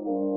Welcome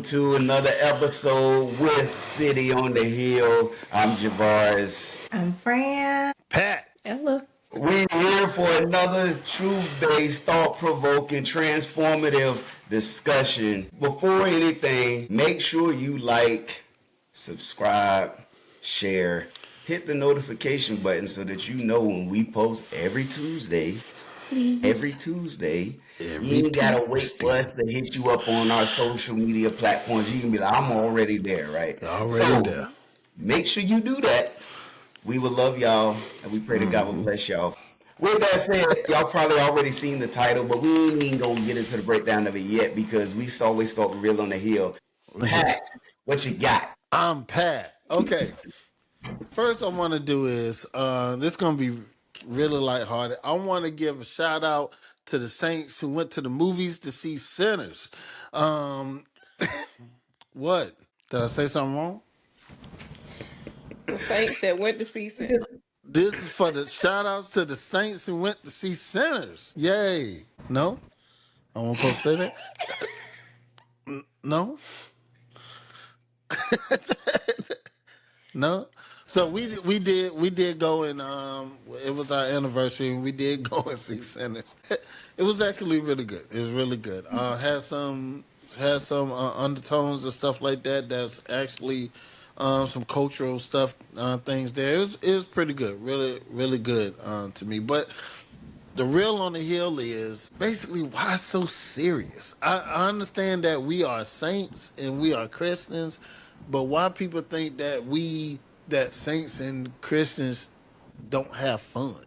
to another episode with City on the Hill. I'm Javars. I'm Fran. Pat. Hello. We're here for another truth-based, thought-provoking, transformative discussion. Before anything, make sure you like, subscribe, share, hit the notification button so that you know when we post every Tuesday. Every Tuesday. You ain't gotta wait for us to hit you up on our social media platforms. You can be like, I'm already there, right? Already there. Make sure you do that. We would love y'all, and we pray that God will bless y'all. With that said, y'all probably already seen the title, but we ain't even gonna get into the breakdown of it yet because we always start with Real on the Hill. Pat, what you got? I'm Pat. Okay. First I want to do is, this is going to be really lighthearted. I want to give a shout out to the saints who went to the movies to see Sinners. What? Did I say something wrong? The saints that went to see Sinners. This is for the shout outs to the saints who went to see Sinners. Yay. No? I wasn't supposed to say that? No? No? So we did go and it was our anniversary and we did go and see Sinners. It was actually really good. It was really good. Had some undertones and stuff like that. That's actually some cultural stuff, things there. It was pretty good. Really, really good to me. But the Real on the Hill is basically why so serious. I understand that we are saints and we are Christians, but why people think that that saints and Christians don't have fun.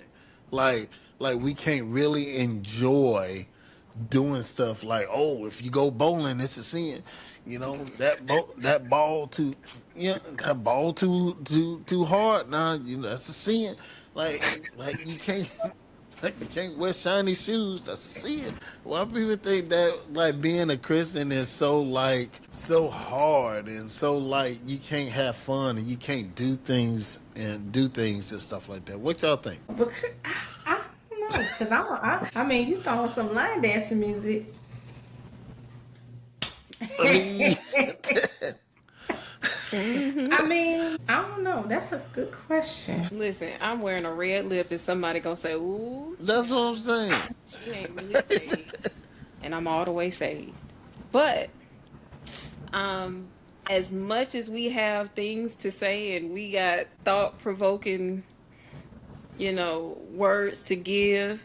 Like we can't really enjoy doing stuff like, oh, if you go bowling, it's a sin. You know, that ball too hard. Nah, you know, that's a sin. Like you can't wear shiny shoes. That's a sin. Why people think that like being a Christian is so hard and so like you can't have fun and you can't do things and stuff like that? What y'all think? Because I don't know. Because I mean, you throwing some line dancing music. I mean, I don't know. That's a good question. Listen, I'm wearing a red lip and somebody gonna say, ooh. That's what I'm saying. She ain't really saved. And I'm all the way saved. But as much as we have things to say and we got thought-provoking, words to give,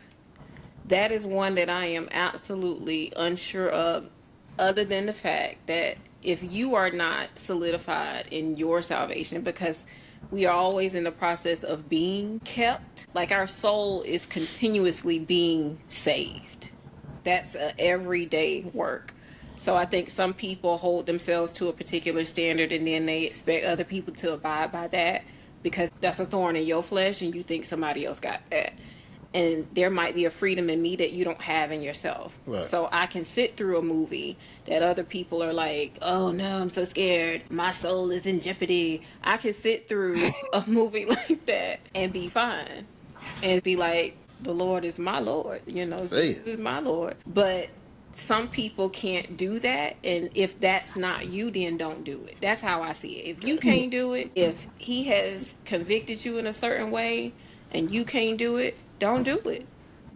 that is one that I am absolutely unsure of, other than the fact that if you are not solidified in your salvation, because we are always in the process of being kept, like our soul is continuously being saved. That's an everyday work. So I think some people hold themselves to a particular standard and then they expect other people to abide by that because that's a thorn in your flesh and you think somebody else got that. And there might be a freedom in me that you don't have in yourself. Right. So I can sit through a movie that other people are like, oh no, I'm so scared. My soul is in jeopardy. I can sit through a movie like that and be fine. And be like, the Lord is my Lord. Jesus is my Lord. But some people can't do that. And if that's not you, then don't do it. That's how I see it. If you can't do it, if he has convicted you in a certain way and you can't do it, don't do it.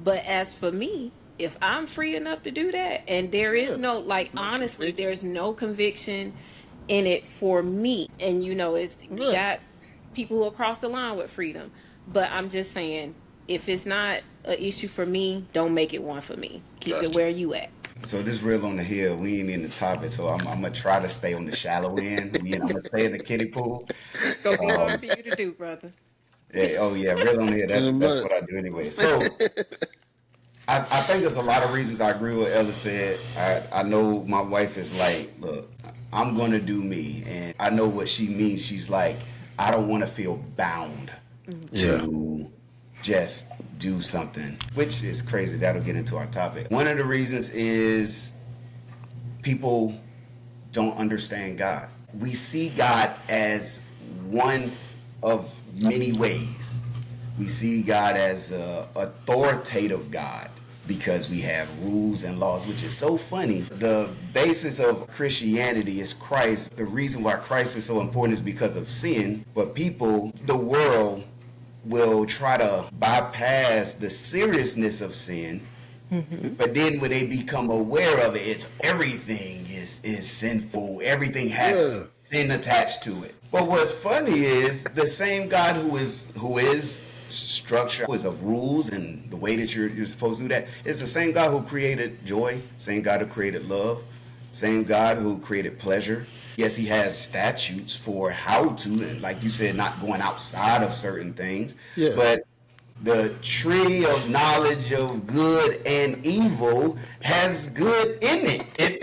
But as for me, if I'm free enough to do that, and there is no, honestly, there's no conviction in it for me. And, we got people who will cross the line with freedom. But I'm just saying, if it's not an issue for me, don't make it one for me. Keep it where you at. So this Real on the Hill, we ain't in the topic, so I'm going to try to stay on the shallow end. I'm going to stay in the kiddie pool. It's going to be hard for you to do, brother. Yeah, Real on the Hill, that's what I do anyway. So I think there's a lot of reasons I agree with what Ella said. I know my wife is like, look, I'm going to do me. And I know what she means. She's like, I don't want to feel bound to just do something, which is crazy. That'll get into our topic. One of the reasons is people don't understand God. We see God as one of many ways. We see God as an authoritative God because we have rules and laws, which is so funny. The basis of Christianity is Christ. The reason why Christ is so important is because of sin, but people, the world, will try to bypass the seriousness of sin. But then when they become aware of it, it's everything is sinful. Everything has sin attached to it. But what's funny is the same God who is structure, who is of rules and the way that you're supposed to do that, is the same God who created joy, same God who created love, same God who created pleasure. Yes, he has statutes for how to, and like you said, not going outside of certain things. Yeah. But the tree of knowledge of good and evil has good in it.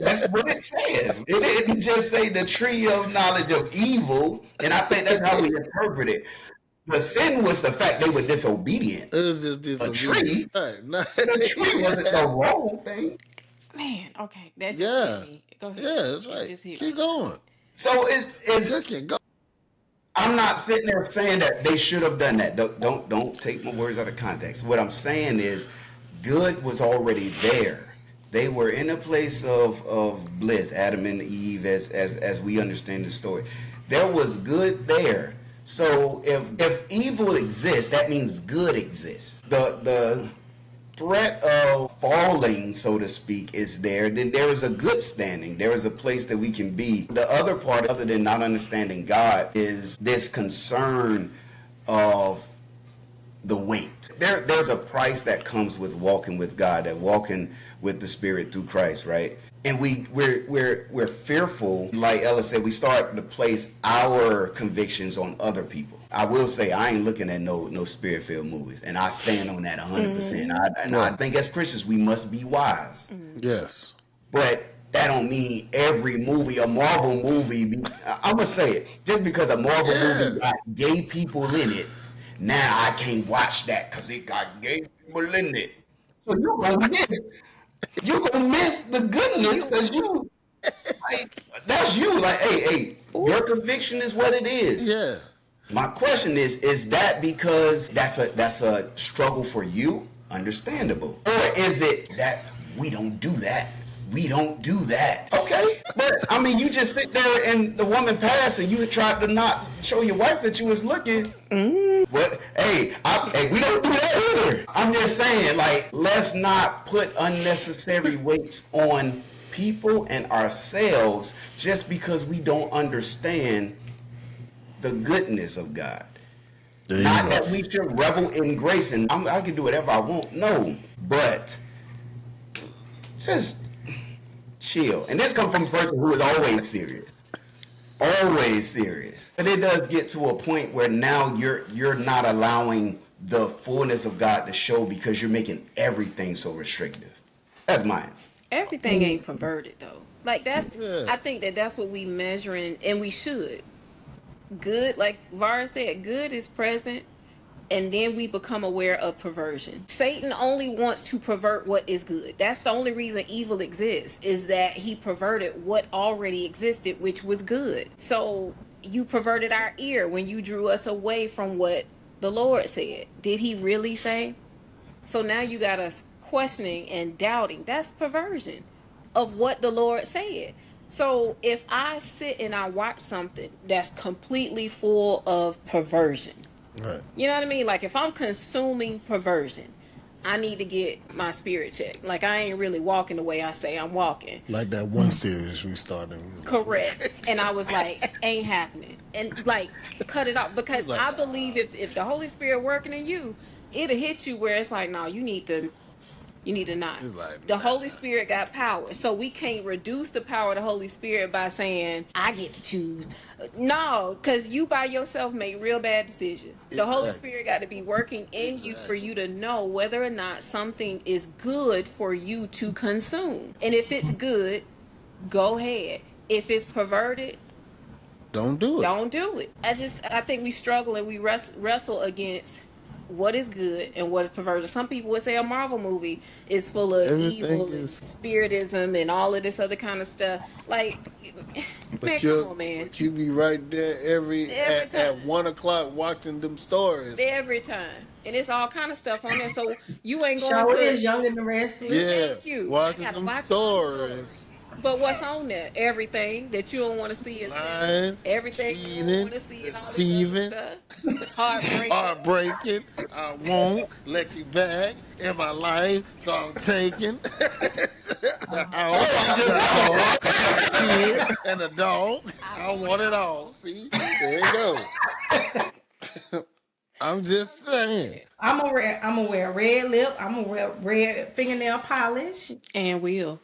That's what it says. It didn't just say the tree of knowledge of evil, and I think that's how we interpret it. The sin was the fact they were disobedient. It was just disobedient. The tree wasn't the wrong thing. Man, okay, that just hit me. Go ahead. Yeah, that's right. It just hit Keep me. going. So it's Go. I'm not sitting there saying that they should have done that. Don't take my words out of context. What I'm saying is good was already there. They were in a place of bliss, Adam and Eve, as we understand the story. There was good there. So if evil exists, that means good exists. The threat of falling, so to speak, is there, then there is a good standing. There is a place that we can be. The other part, other than not understanding God, is this concern of the weight. There's a price that comes with walking with God, that walking with the Spirit through Christ, right? And we're fearful, like Ella said, we start to place our convictions on other people. I will say I ain't looking at no spirit-filled movies, and I stand on that 100%. I think as Christians we must be wise. Yes. But that don't mean every movie, a Marvel movie, I'm gonna say it, just because a Marvel movie got gay people in it, now I can't watch that because it got gay people in it. So you're gonna miss the goodness because that's you. Like, hey, your conviction is what it is. Yeah. My question is that because that's a struggle for you? Understandable. Or is it that we don't do that? We don't do that. Okay. But I mean, you just sit there and the woman passed and you tried to not show your wife that you was looking. Well, hey, we don't do that either. I'm just saying, like, let's not put unnecessary weights on people and ourselves just because we don't understand the goodness of God. Not that we should revel in grace and I can do whatever I want. No, but just chill. And this comes from a person who is always serious. Always serious. But it does get to a point where now you're not allowing the fullness of God to show because you're making everything so restrictive. That's mine. Everything ain't perverted though. Like I think that's what we measuring, and we should. Good, like Var said, good is present, and then we become aware of perversion. Satan only wants to pervert what is good. That's the only reason evil exists, is that he perverted what already existed, which was good. So you perverted our ear when you drew us away from what the Lord said. Did he really say? So now you got us questioning and doubting. That's perversion of what the Lord said. So if I sit and I watch something that's completely full of perversion, right? You know what I mean? Like if I'm consuming perversion, I need to get my spirit checked. Like I ain't really walking the way I say I'm walking. Like that one series we started. Correct. And I was like, ain't happening. And like, cut it off. Because like, I believe if the Holy Spirit working in you, it'll hit you where it's like, no, you need to not. Like, the Holy Spirit got power. So we can't reduce the power of the Holy Spirit by saying, I get to choose. No, because you by yourself make real bad decisions. The Holy Spirit got to be working in you for you to know whether or not something is good for you to consume. And if it's good, go ahead. If it's perverted, Don't do it. don't do it. I think we struggle and we wrestle against what is good and what is perverted. Some people would say a Marvel movie is full of Everything evil and is. spiritism and all of this other kind of stuff. Like, man, come on, man. But you be right there Every at time. 1:00 watching them stories. Every time. And it's all kind of stuff on there. So you ain't going Show to is younger than the rest. Yeah, Thank you. watching I gotta them watch stories. But what's on there? Everything that you don't want to see is Lying, everything you cheating, don't want to see and all deceiving. this other stuff. Heartbreaking. Heartbreaking. I won't let you back in my life, so I'm taking the house, the kid, and the dog. I want it all. See, there you go. I'm just saying. I'm gonna wear red lip. I'm gonna wear red fingernail polish. And will.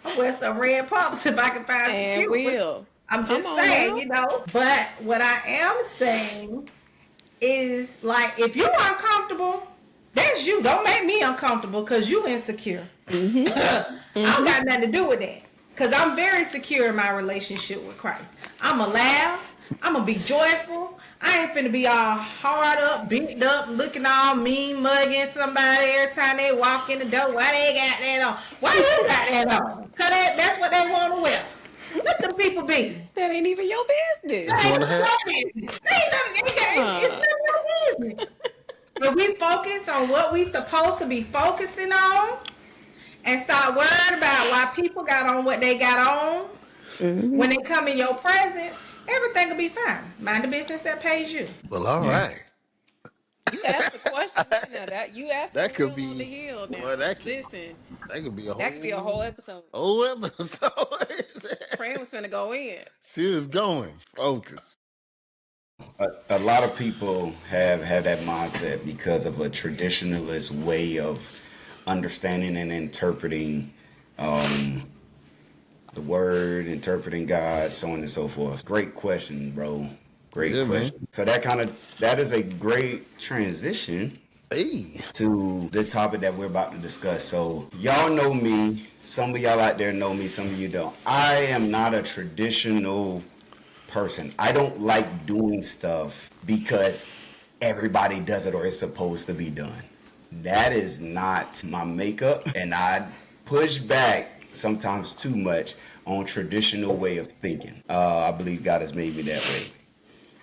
I'll wear some red pumps if I can find some And cute will. ones. I'm just Come on saying, now. you know. But what I am saying is, like, if you're uncomfortable, that's you. Don't make me uncomfortable because you insecure. I don't got nothing to do with that. Because I'm very secure in my relationship with Christ. I'm going to laugh. I'm going to be joyful. I ain't finna be all hard up, beat up, looking all mean, mugging somebody every time they walk in the door. Why they got that on? Why you got that on? Because that's what they want to wear. Let them people be. That ain't even your business. That ain't wanna none of have- your business. It's none of your business. But we focus on what we supposed to be focusing on and start worrying about why people got on what they got on. When they come in your presence, everything will be fine. Mind the business that pays you. Well, all right. You asked a question. Now that you asked That for could real be- on the hill. Now well, that could- listen, That could be a that could be a whole episode. whole episode. Fran was finna go in. She was going. Focus. A lot of people have that mindset because of a traditionalist way of understanding and interpreting the word, interpreting God, so on and so forth. Great question, bro. Great question. Man. So that is a great transition to this topic that we're about to discuss. So y'all know me. Some of y'all out there know me. Some of you don't. I am not a traditional person. I don't like doing stuff because everybody does it or it's supposed to be done. That is not my makeup, and I push back sometimes too much on traditional way of thinking. I believe God has made me that way.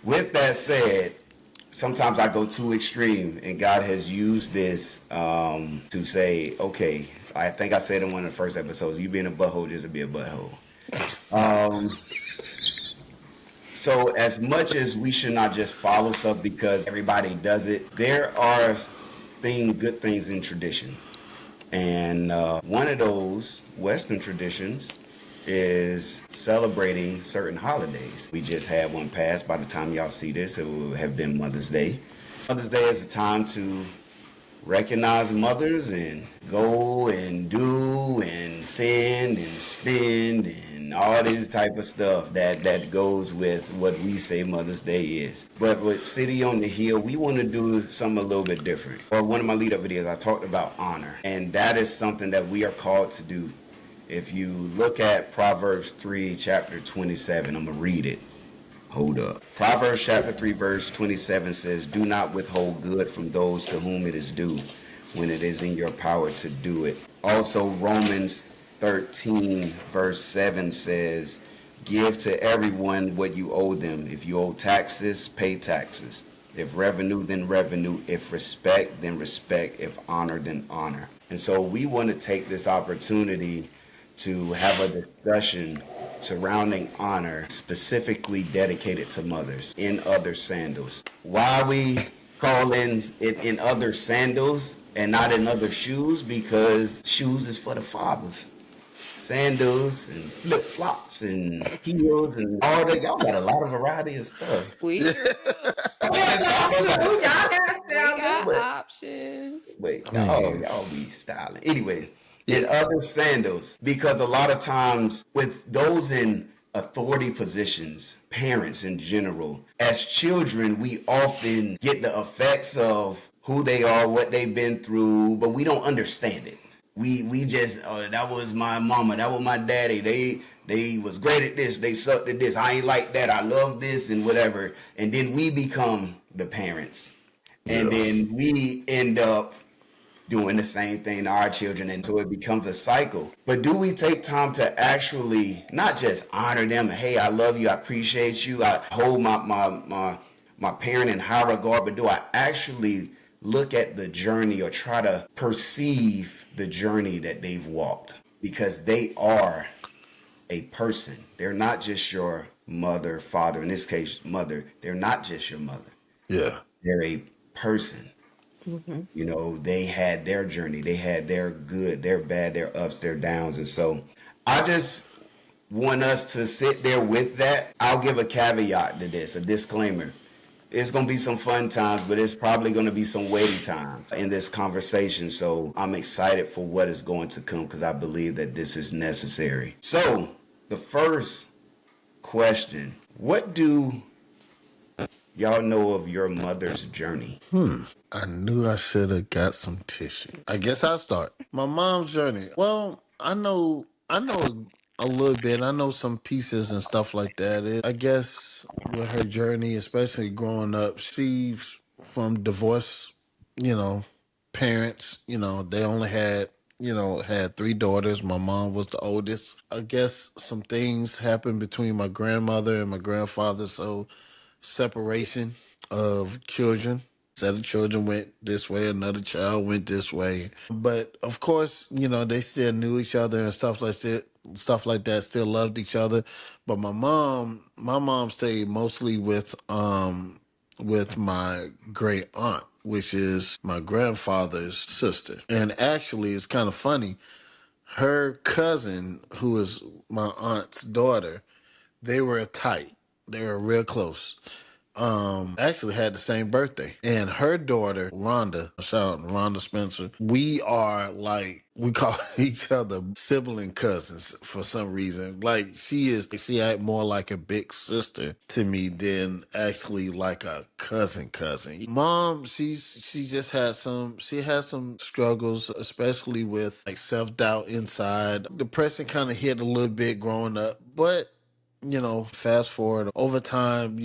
With that said, sometimes I go too extreme, and God has used this to say, okay, I think I said in one of the first episodes, you being a butthole just to be a butthole. So as much as we should not just follow stuff because everybody does it, there are good things in tradition. And one of those Western traditions is celebrating certain holidays. We just had one pass. By the time y'all see this, it will have been Mother's Day. Mother's Day is a time to recognize mothers and go and do and send and spend and all this type of stuff that goes with what we say Mother's Day is. But with City on the Hill, we want to do something a little bit different. For one of my lead-up videos, I talked about honor, and that is something that we are called to do. If you look at Proverbs 3, chapter 27, I'm going to read it. Hold up. Proverbs chapter 3, verse 27 says, do not withhold good from those to whom it is due when it is in your power to do it. Also, Romans 13, verse 7 says, give to everyone what you owe them. If you owe taxes, pay taxes. If revenue, then revenue. If respect, then respect. If honor, then honor. And so we want to take this opportunity to have a discussion surrounding honor, specifically dedicated to mothers, in other sandals. Why we call it in other sandals and not in other shoes? Because shoes is for the fathers. Sandals and flip-flops and heels and all that. Y'all got a lot of variety of stuff. We got options. Wait, y'all be styling. Anyway, in other sandals, because a lot of times with those in authority positions, parents in general, as children, we often get the effects of who they are, what they've been through, but we don't understand it. We just, that was my mama, that was my daddy. They was great at this. They sucked at this. I ain't like that. I love this and whatever. And then we become the parents. And then we end up doing the same thing to our children, and so it becomes a cycle. But do we take time to actually not just honor them? Hey, I love you, I appreciate you, I hold my parent in high regard, but do I actually look at the journey or try to perceive the journey that they've walked? Because they are a person. They're not just your mother, father, in this case, mother. They're not just your mother. Yeah. They're a person. Mm-hmm. You know, they had their journey. They had their good, their bad, their ups, their downs. And so I just want us to sit there with that. I'll give a caveat to this, a disclaimer. It's going to be some fun times, but it's probably going to be some weighty times in this conversation. So I'm excited for what is going to come because I believe that this is necessary. So the first question, what do y'all know of your mother's journey? I knew I should have got some tissue. I guess I'll start. My mom's journey. Well, I know a little bit. I know some pieces and stuff like that. I guess with her journey, especially growing up, she's from divorced, parents. They only had 3 daughters. My mom was the oldest. I guess some things happened between my grandmother and my grandfather, so separation of children. Set of children went this way, another child went this way. But of course, they still knew each other and stuff like that, still loved each other. But my mom stayed mostly with my great aunt, which is my grandfather's sister. And actually it's kind of funny. Her cousin, who is my aunt's daughter, they were tight. They were real close. Actually had the same birthday. And her daughter, Rhonda, shout out to Rhonda Spencer, we call each other sibling cousins for some reason. Like she act more like a big sister to me than actually like a cousin. Mom, she just had some struggles, especially with like self-doubt inside. Depression kind of hit a little bit growing up, but fast forward over time,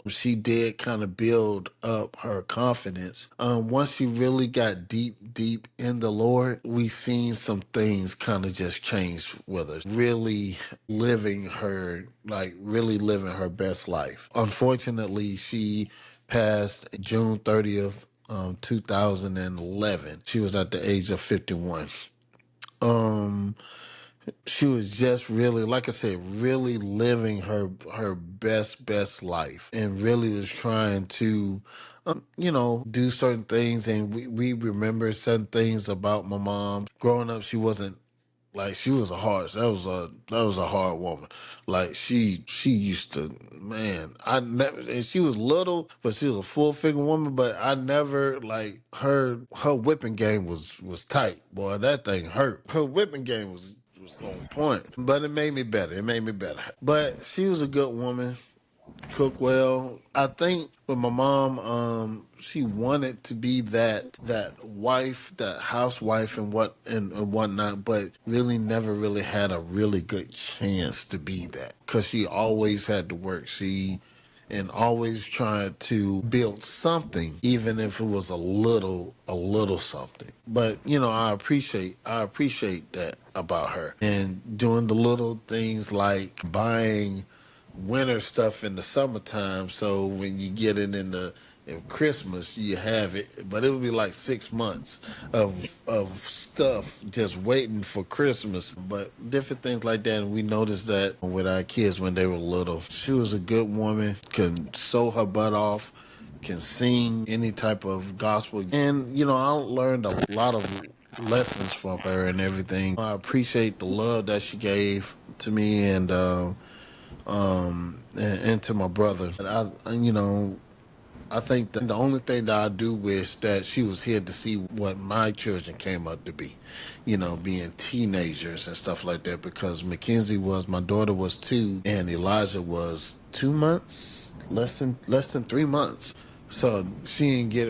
she did kind of build up her confidence. Once she really got deep in the Lord, we seen some things kind of just change with her. Really living her best life. Unfortunately, she passed June 30th, 2011. She was at the age of 51. She was just really, like I said, really living her best life, and really was trying to, do certain things. And we remember certain things about my mom. Growing up, she wasn't like, she was that was a hard woman. Like she used to, man, and she was little, but she was a full figure woman. But I never like her whipping game was tight. Boy, that thing hurt. Her whipping game was on point, but it made me better. But she was a good woman, cooked well. I think with my mom, she wanted to be that wife, that housewife, and whatnot, but really never really had a really good chance to be that because she always had to work. And always trying to build something, even if it was a little something. But I appreciate that about her, and doing the little things like buying winter stuff in the summertime, so when you get it in Christmas you have it. But it would be like 6 months of stuff just waiting for Christmas. But different things like that. And we noticed that with our kids when they were little. She was a good woman, can sew her butt off, can sing any type of gospel. And I learned a lot of lessons from her and everything. I appreciate the love that she gave to me and to my brother. I think that the only thing that I do wish that she was here to see what my children came up to be, being teenagers and stuff like that. Because my daughter was 2, and Elijah was 2 months, less than 3 months. So she didn't get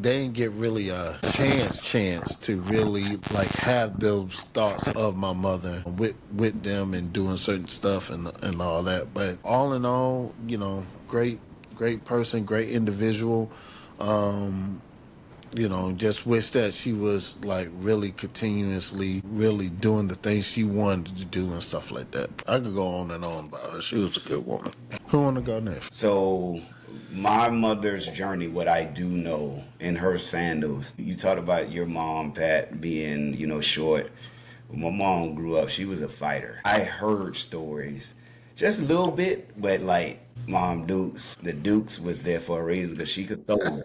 they didn't get really a chance to really like have those thoughts of my mother with them and doing certain stuff and all that. But all in all, great person, great individual. Just wish that she was like really continuously really doing the things she wanted to do and stuff like that. I could go on and on about her. She was a good woman. Who want to go next? So my mother's journey, what I do know in her sandals, you talked about your mom, Pat, being, short. When my mom grew up, she was a fighter. I heard stories, just a little bit, but like Mom Dukes, the Dukes was there for a reason because she could throw them.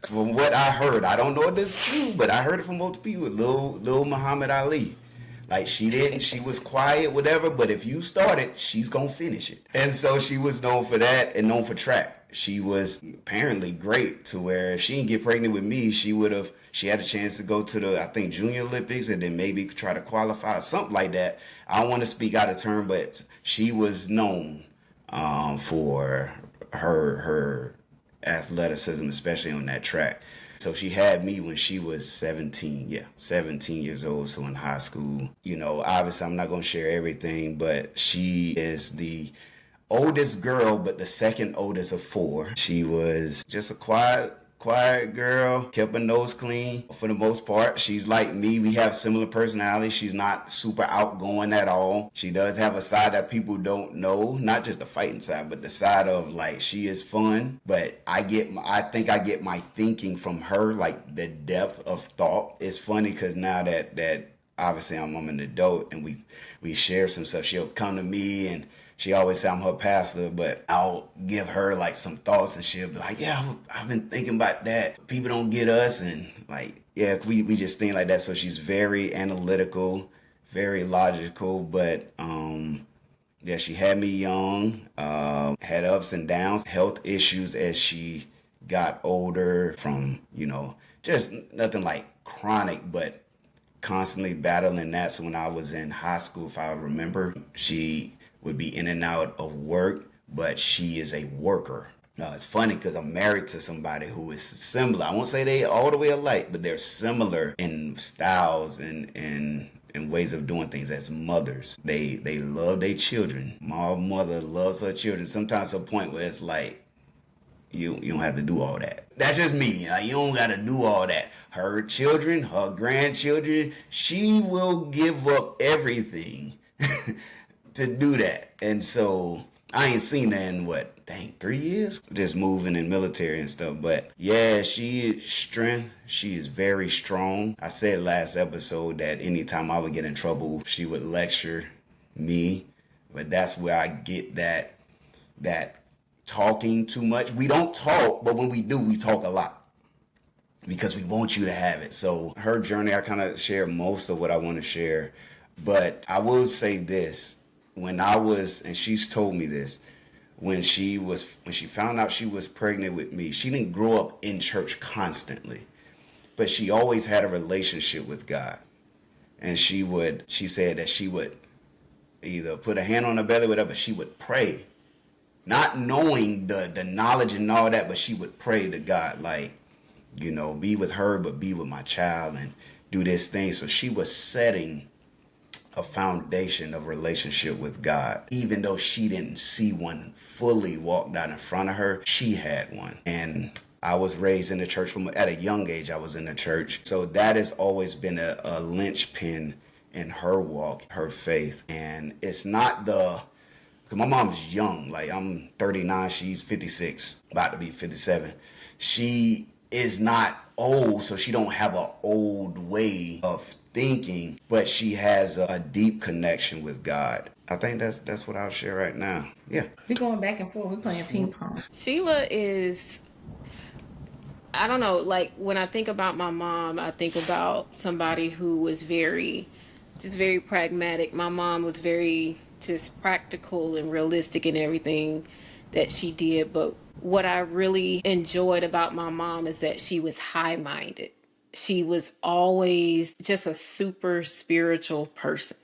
From what I heard, I don't know if this is true, but I heard it from multiple people. Lil Muhammad Ali. Like she was quiet, whatever, but if you start it, she's gonna finish it. And so she was known for that and known for track. She was apparently great to where if she didn't get pregnant with me, she had a chance to go to the, I think, Junior Olympics and then maybe try to qualify or something like that. I don't want to speak out of turn, but she was known for her athleticism, especially on that track. So she had me when she was 17 years old, so in high school. Obviously I'm not going to share everything, but she is the oldest girl, but the second oldest of four. She was just a quiet girl, kept her nose clean for the most part. She's like me. We have similar personalities. She's not super outgoing at all. She does have a side that people don't know, not just the fighting side, but the side of like she is fun. But I think I get my thinking from her, like the depth of thought. It's funny because now that obviously I'm an adult and we share some stuff. She'll come to me and she always say I'm her pastor, but I'll give her like some thoughts and she'll be like, yeah, I've been thinking about that. People don't get us. And like, yeah, we just think like that. So she's very analytical, very logical, but yeah, she had me young, had ups and downs, health issues as she got older from, just nothing like chronic, but constantly battling that. So when I was in high school, if I remember, she would be in and out of work, but she is a worker. It's funny because I'm married to somebody who is similar. I won't say they all the way alike, but they're similar in styles and ways of doing things as mothers. They love their children. My mother loves her children, sometimes to a point where it's like, you don't have to do all that. That's just me. You don't got to do all that. Her children, her grandchildren, she will give up everything to do that. And so I ain't seen that in 3 years? Just moving in military and stuff. But yeah, she is strength. She is very strong. I said last episode that anytime I would get in trouble, she would lecture me. But that's where I get that talking too much. We don't talk, but when we do, we talk a lot because we want you to have it. So her journey, I kind of share most of what I want to share. But I will say this. And she's told me this, when she found out she was pregnant with me, she didn't grow up in church constantly, but she always had a relationship with God. And she said that she would either put a hand on her belly or whatever, she would pray, not knowing the knowledge and all that, but she would pray to God, like, be with her, but be with my child and do this thing. So she was setting a foundation of relationship with God. Even though she didn't see one fully walked out in front of her, she had one. And I was raised in the church at a young age. I was in the church. So that has always been a linchpin in her walk, her faith. And it's not because my mom's young. Like, I'm 39, she's 56, about to be 57. She is not old, so she don't have an old way of thinking, but she has a deep connection with God. I think that's what I'll share right now. Yeah. We're going back and forth. We're playing ping pong. Sheila is, I don't know, like when I think about my mom, I think about somebody who was very pragmatic. My mom was very just practical and realistic in everything that she did. But what I really enjoyed about my mom is that she was high-minded. She was always just a super spiritual person.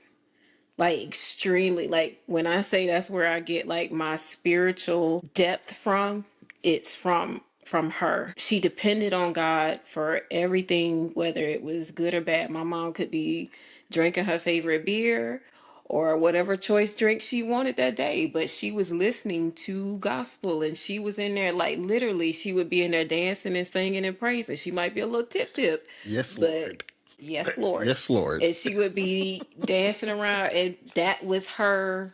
Like, extremely, like when I say that's where I get like my spiritual depth from, it's from from her. She depended on God for everything, whether it was good or bad. My mom could be drinking her favorite beer or whatever choice drink she wanted that day, but she was listening to gospel, and she was in there, like, literally she would be in there dancing and singing and praising. She might be a little tip, Yes, but Lord. yes, Lord. Yes, Lord. And she would be dancing around, and that was her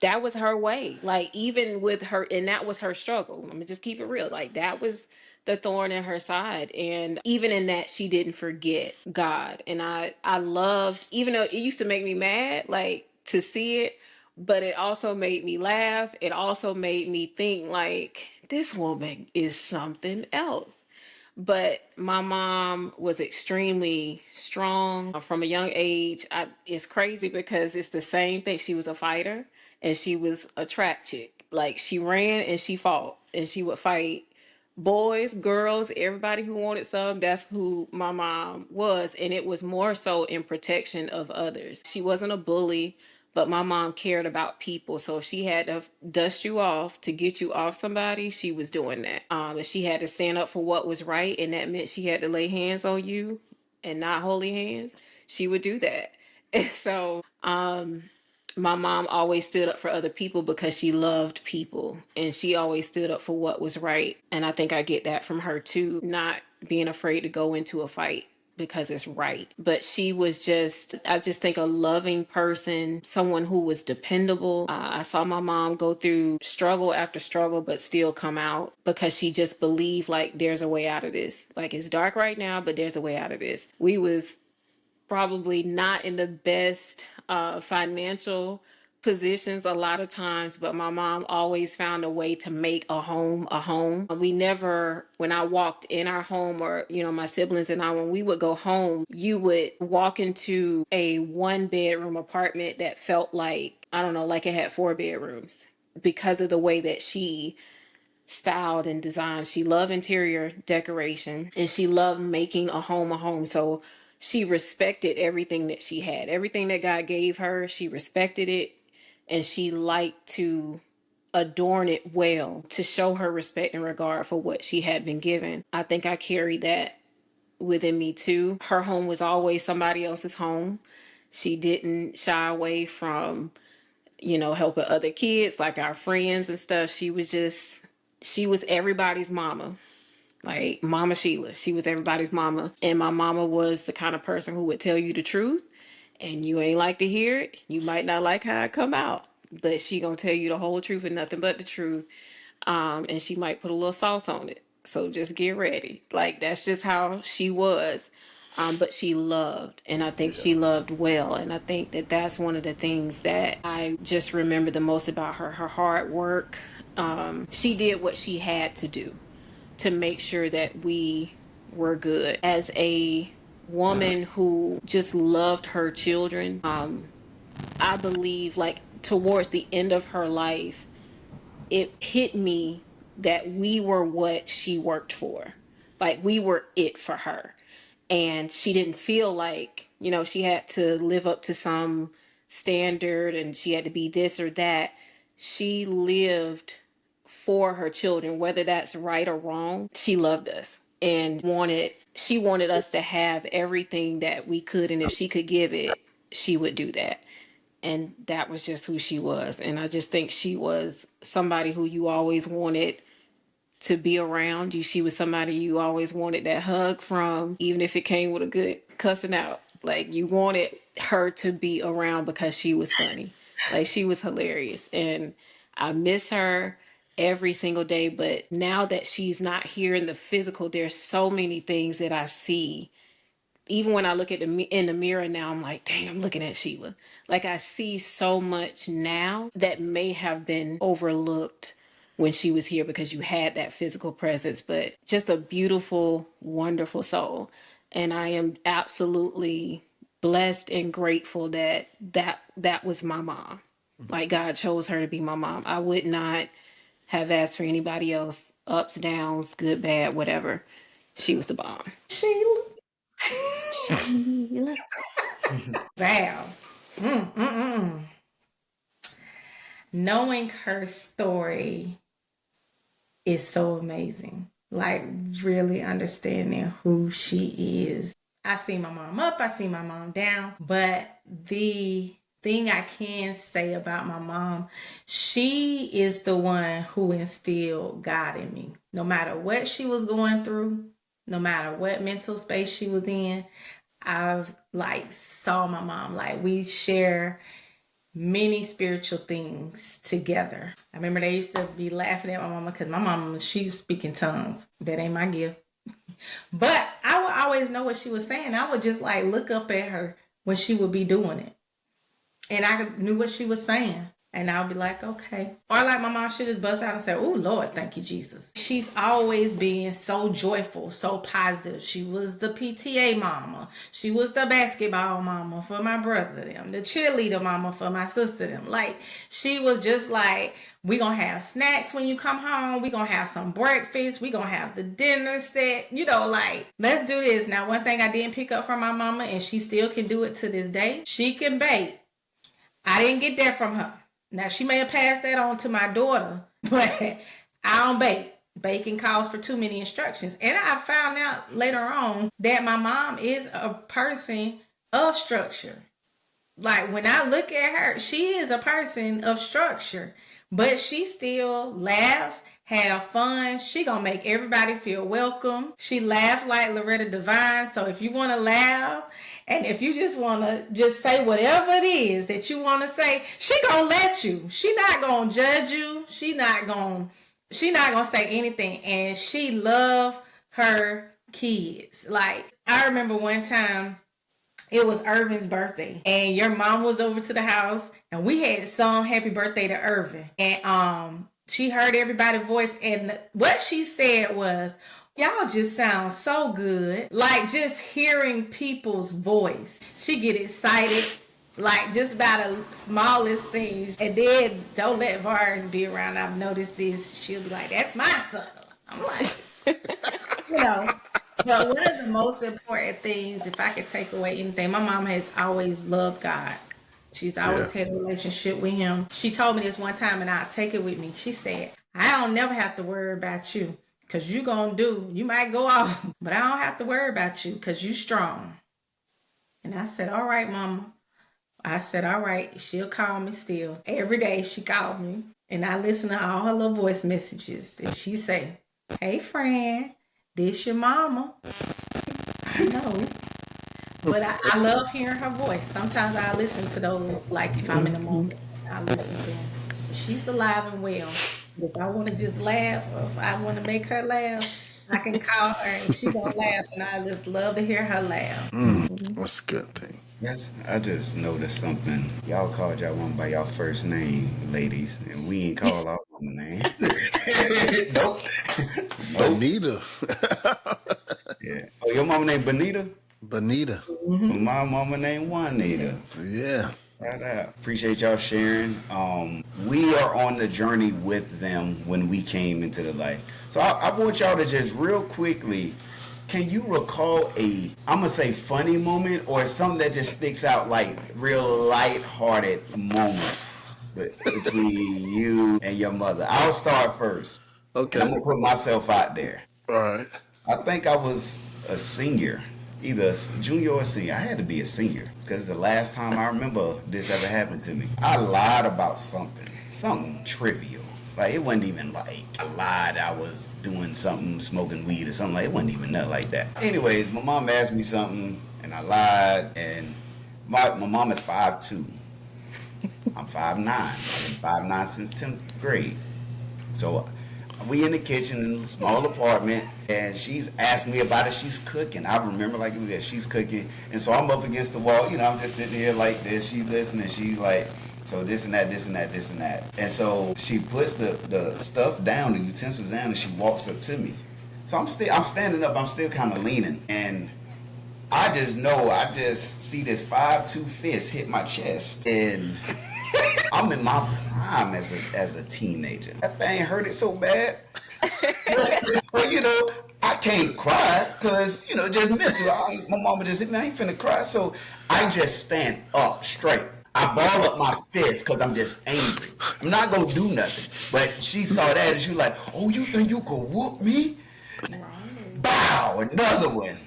way. Like, even with her, and that was her struggle. Let me just keep it real. Like, that was the thorn in her side. And even in that, she didn't forget God. And I loved, even though it used to make me mad, like, to see it, but it also made me laugh. It also made me think, like, this woman is something else. But my mom was extremely strong from a young age. It's crazy because it's the same thing. She was a fighter and she was a track chick. Like, she ran and she fought and she would fight boys, girls, everybody who wanted some. That's who my mom was. And it was more so in protection of others. She wasn't a bully, but my mom cared about people. So if she had to dust you off to get you off somebody, she was doing that. If she had to stand up for what was right, and that meant she had to lay hands on you and not holy hands, she would do that. And so my mom always stood up for other people because she loved people, and she always stood up for what was right. And I think I get that from her too, not being afraid to go into a fight because it's right. But she was just, I just think, a loving person, someone who was dependable. I saw my mom go through struggle after struggle, but still come out because she just believed, like, there's a way out of this. Like, it's dark right now, but there's a way out of this. We was probably not in the best financial positions a lot of times, but my mom always found a way to make a home a home. We never, when I walked in our home, or, you know, my siblings and I, when we would go home, you would walk into a 1-bedroom apartment that felt like, I don't know, like it had 4 bedrooms because of the way that she styled and designed. She loved interior decoration and she loved making a home a home. So she respected everything that she had. Everything that God gave her, she respected it, and she liked to adorn it well to show her respect and regard for what she had been given. I think I carried that within me too. Her home was always somebody else's home. She didn't shy away from, you know, helping other kids, like our friends and stuff. She was everybody's mama. Like Mama Sheila, she was everybody's mama. And my mama was the kind of person who would tell you the truth, and you ain't like to hear it. You might not like how it come out, but she gonna tell you the whole truth and nothing but the truth. And she might put a little sauce on it. So just get ready. Like, that's just how she was. But she loved, and I think she loved well. And I think that that's one of the things that I just remember the most about her, her hard work. She did what she had to do to make sure that we were good. As a woman who just loved her children, I believe, like, towards the end of her life, it hit me that we were what she worked for. Like, we were it for her. And she didn't feel like, you know, she had to live up to some standard and she had to be this or that. She lived for her children, whether that's right or wrong. She loved us and she wanted us to have everything that we could. And if she could give it, she would do that. And that was just who she was. And I just think she was somebody who you always wanted to be around you. She was somebody you always wanted that hug from, even if it came with a good cussing out. Like, you wanted her to be around because she was funny. Like, she was hilarious. And I miss her every single day. But now that she's not here in the physical, there's so many things that I see. Even when I look at in the mirror now, I'm like, dang, I'm looking at Sheila. Like, I see so much now that may have been overlooked when she was here because you had that physical presence. But just a beautiful, wonderful soul. And I am absolutely blessed and grateful that was my mom. Like, God chose her to be my mom. I would not have asked for anybody else. Ups, downs, good, bad, whatever. She was the bomb. Sheila. Sheila. Wow. Knowing her story is so amazing. like really understanding who she is. I see my mom up, I see my mom down, but the thing I can say about my mom, she is the one who instilled God in me. No matter what she was going through, no matter what mental space she was in, I've like saw my mom, like we share many spiritual things together. I remember they used to be laughing at my mama because my mama, she was speaking tongues. That ain't my gift. But I would always know what she was saying. I would just like look up at her when she would be doing it. And I knew what she was saying. And I'll be like, okay. Or like my mom, she just bust out and say, oh, Lord, thank you, Jesus. She's always been so joyful, so positive. She was the PTA mama. She was the basketball mama for my brother, them. The cheerleader mama for my sister, them. Like, she was just like, we gonna have snacks when you come home. We gonna have some breakfast. We gonna have the dinner set. You know, like, let's do this. Now, one thing I didn't pick up from my mama, and she still can do it to this day, she can bake. I didn't get that from her. Now, she may have passed that on to my daughter, but I don't bake. Baking calls for too many instructions. And I found out later on that my mom is a person of structure. Like, when I look at her, she is a person of structure, but she still laughs, have fun. She gonna make everybody feel welcome. She laughs like Loretta Devine. So if you want to laugh, and if you just want to just say whatever it is that you want to say, she gonna let you. She not gonna judge you. She not gonna say anything. And she love her kids. Like, I remember one time it was Irvin's birthday, and your mom was over to the house, and we had sung happy birthday to Irvin. And she heard everybody's voice, and what she said was, y'all just sound so good. Like, just hearing people's voice. She get excited, like, just by the smallest things. And then, don't let Vars be around. I've noticed this. She'll be like, that's my son. I'm like, you know. But one of the most important things, if I could take away anything, my mom has always loved God. She's always had a relationship with him. She told me this one time, and I'll take it with me. She said, I don't never have to worry about you, because you might go off, but I don't have to worry about you because you strong. And I said, all right, mama. I said, all right. She'll call me still. Every day she called me, and I listen to all her little voice messages. And she say, hey, friend, this your mama. I know. But I love hearing her voice. Sometimes I listen to those, like if I'm in the moment, I listen to them. She's alive and well. If I want to just laugh, or if I want to make her laugh, I can call her and she gonna laugh, and I just love to hear her laugh. That's a good thing. Yes, I just noticed something. Y'all called y'all one by y'all first name, ladies, and we ain't call our mama name. Nope. Bonita. Yeah. Oh, your mama named Bonita? Bonita. Well, my mama named Juanita. Yeah. Shout out. Appreciate y'all sharing. We are on the journey with them when we came into the life. So I want y'all to just real quickly, can you recall I'm going to say funny moment or something that just sticks out, like real lighthearted moment between you and your mother? I'll start first. Okay. I'm going to put myself out there. All right. I think I was a senior, either a junior or a senior. I had to be a senior because the last time I remember this ever happened to me, I lied about something trivial. Like, it wasn't even like I lied I was doing something, smoking weed or something. Like, it wasn't even nothing like that. Anyways, my mom asked me something and I lied, and my mom is 5'2". I'm 5'9". I've been 5'9" since 10th grade. So we in the kitchen in a small apartment, and she's asking me about it. She's cooking. I remember like it was that she's cooking, and so I'm up against the wall. You know, I'm just sitting here like this. She's listening. She's like, so this and that, this and that, this and that. And so she puts the stuff down, the utensils down, and she walks up to me. So I'm standing up. I'm still kind of leaning, and I just see this 5'2" fist hit my chest, and I'm in my prime as a teenager. That thing hurt it so bad. But you know, I can't cry because, you know, just mental. My mama just hit me. I ain't finna cry. So I just stand up straight. I ball up my fist because I'm just angry. I'm not gonna do nothing. But she saw that and she was like, oh, you think you could whoop me? Bow, another one.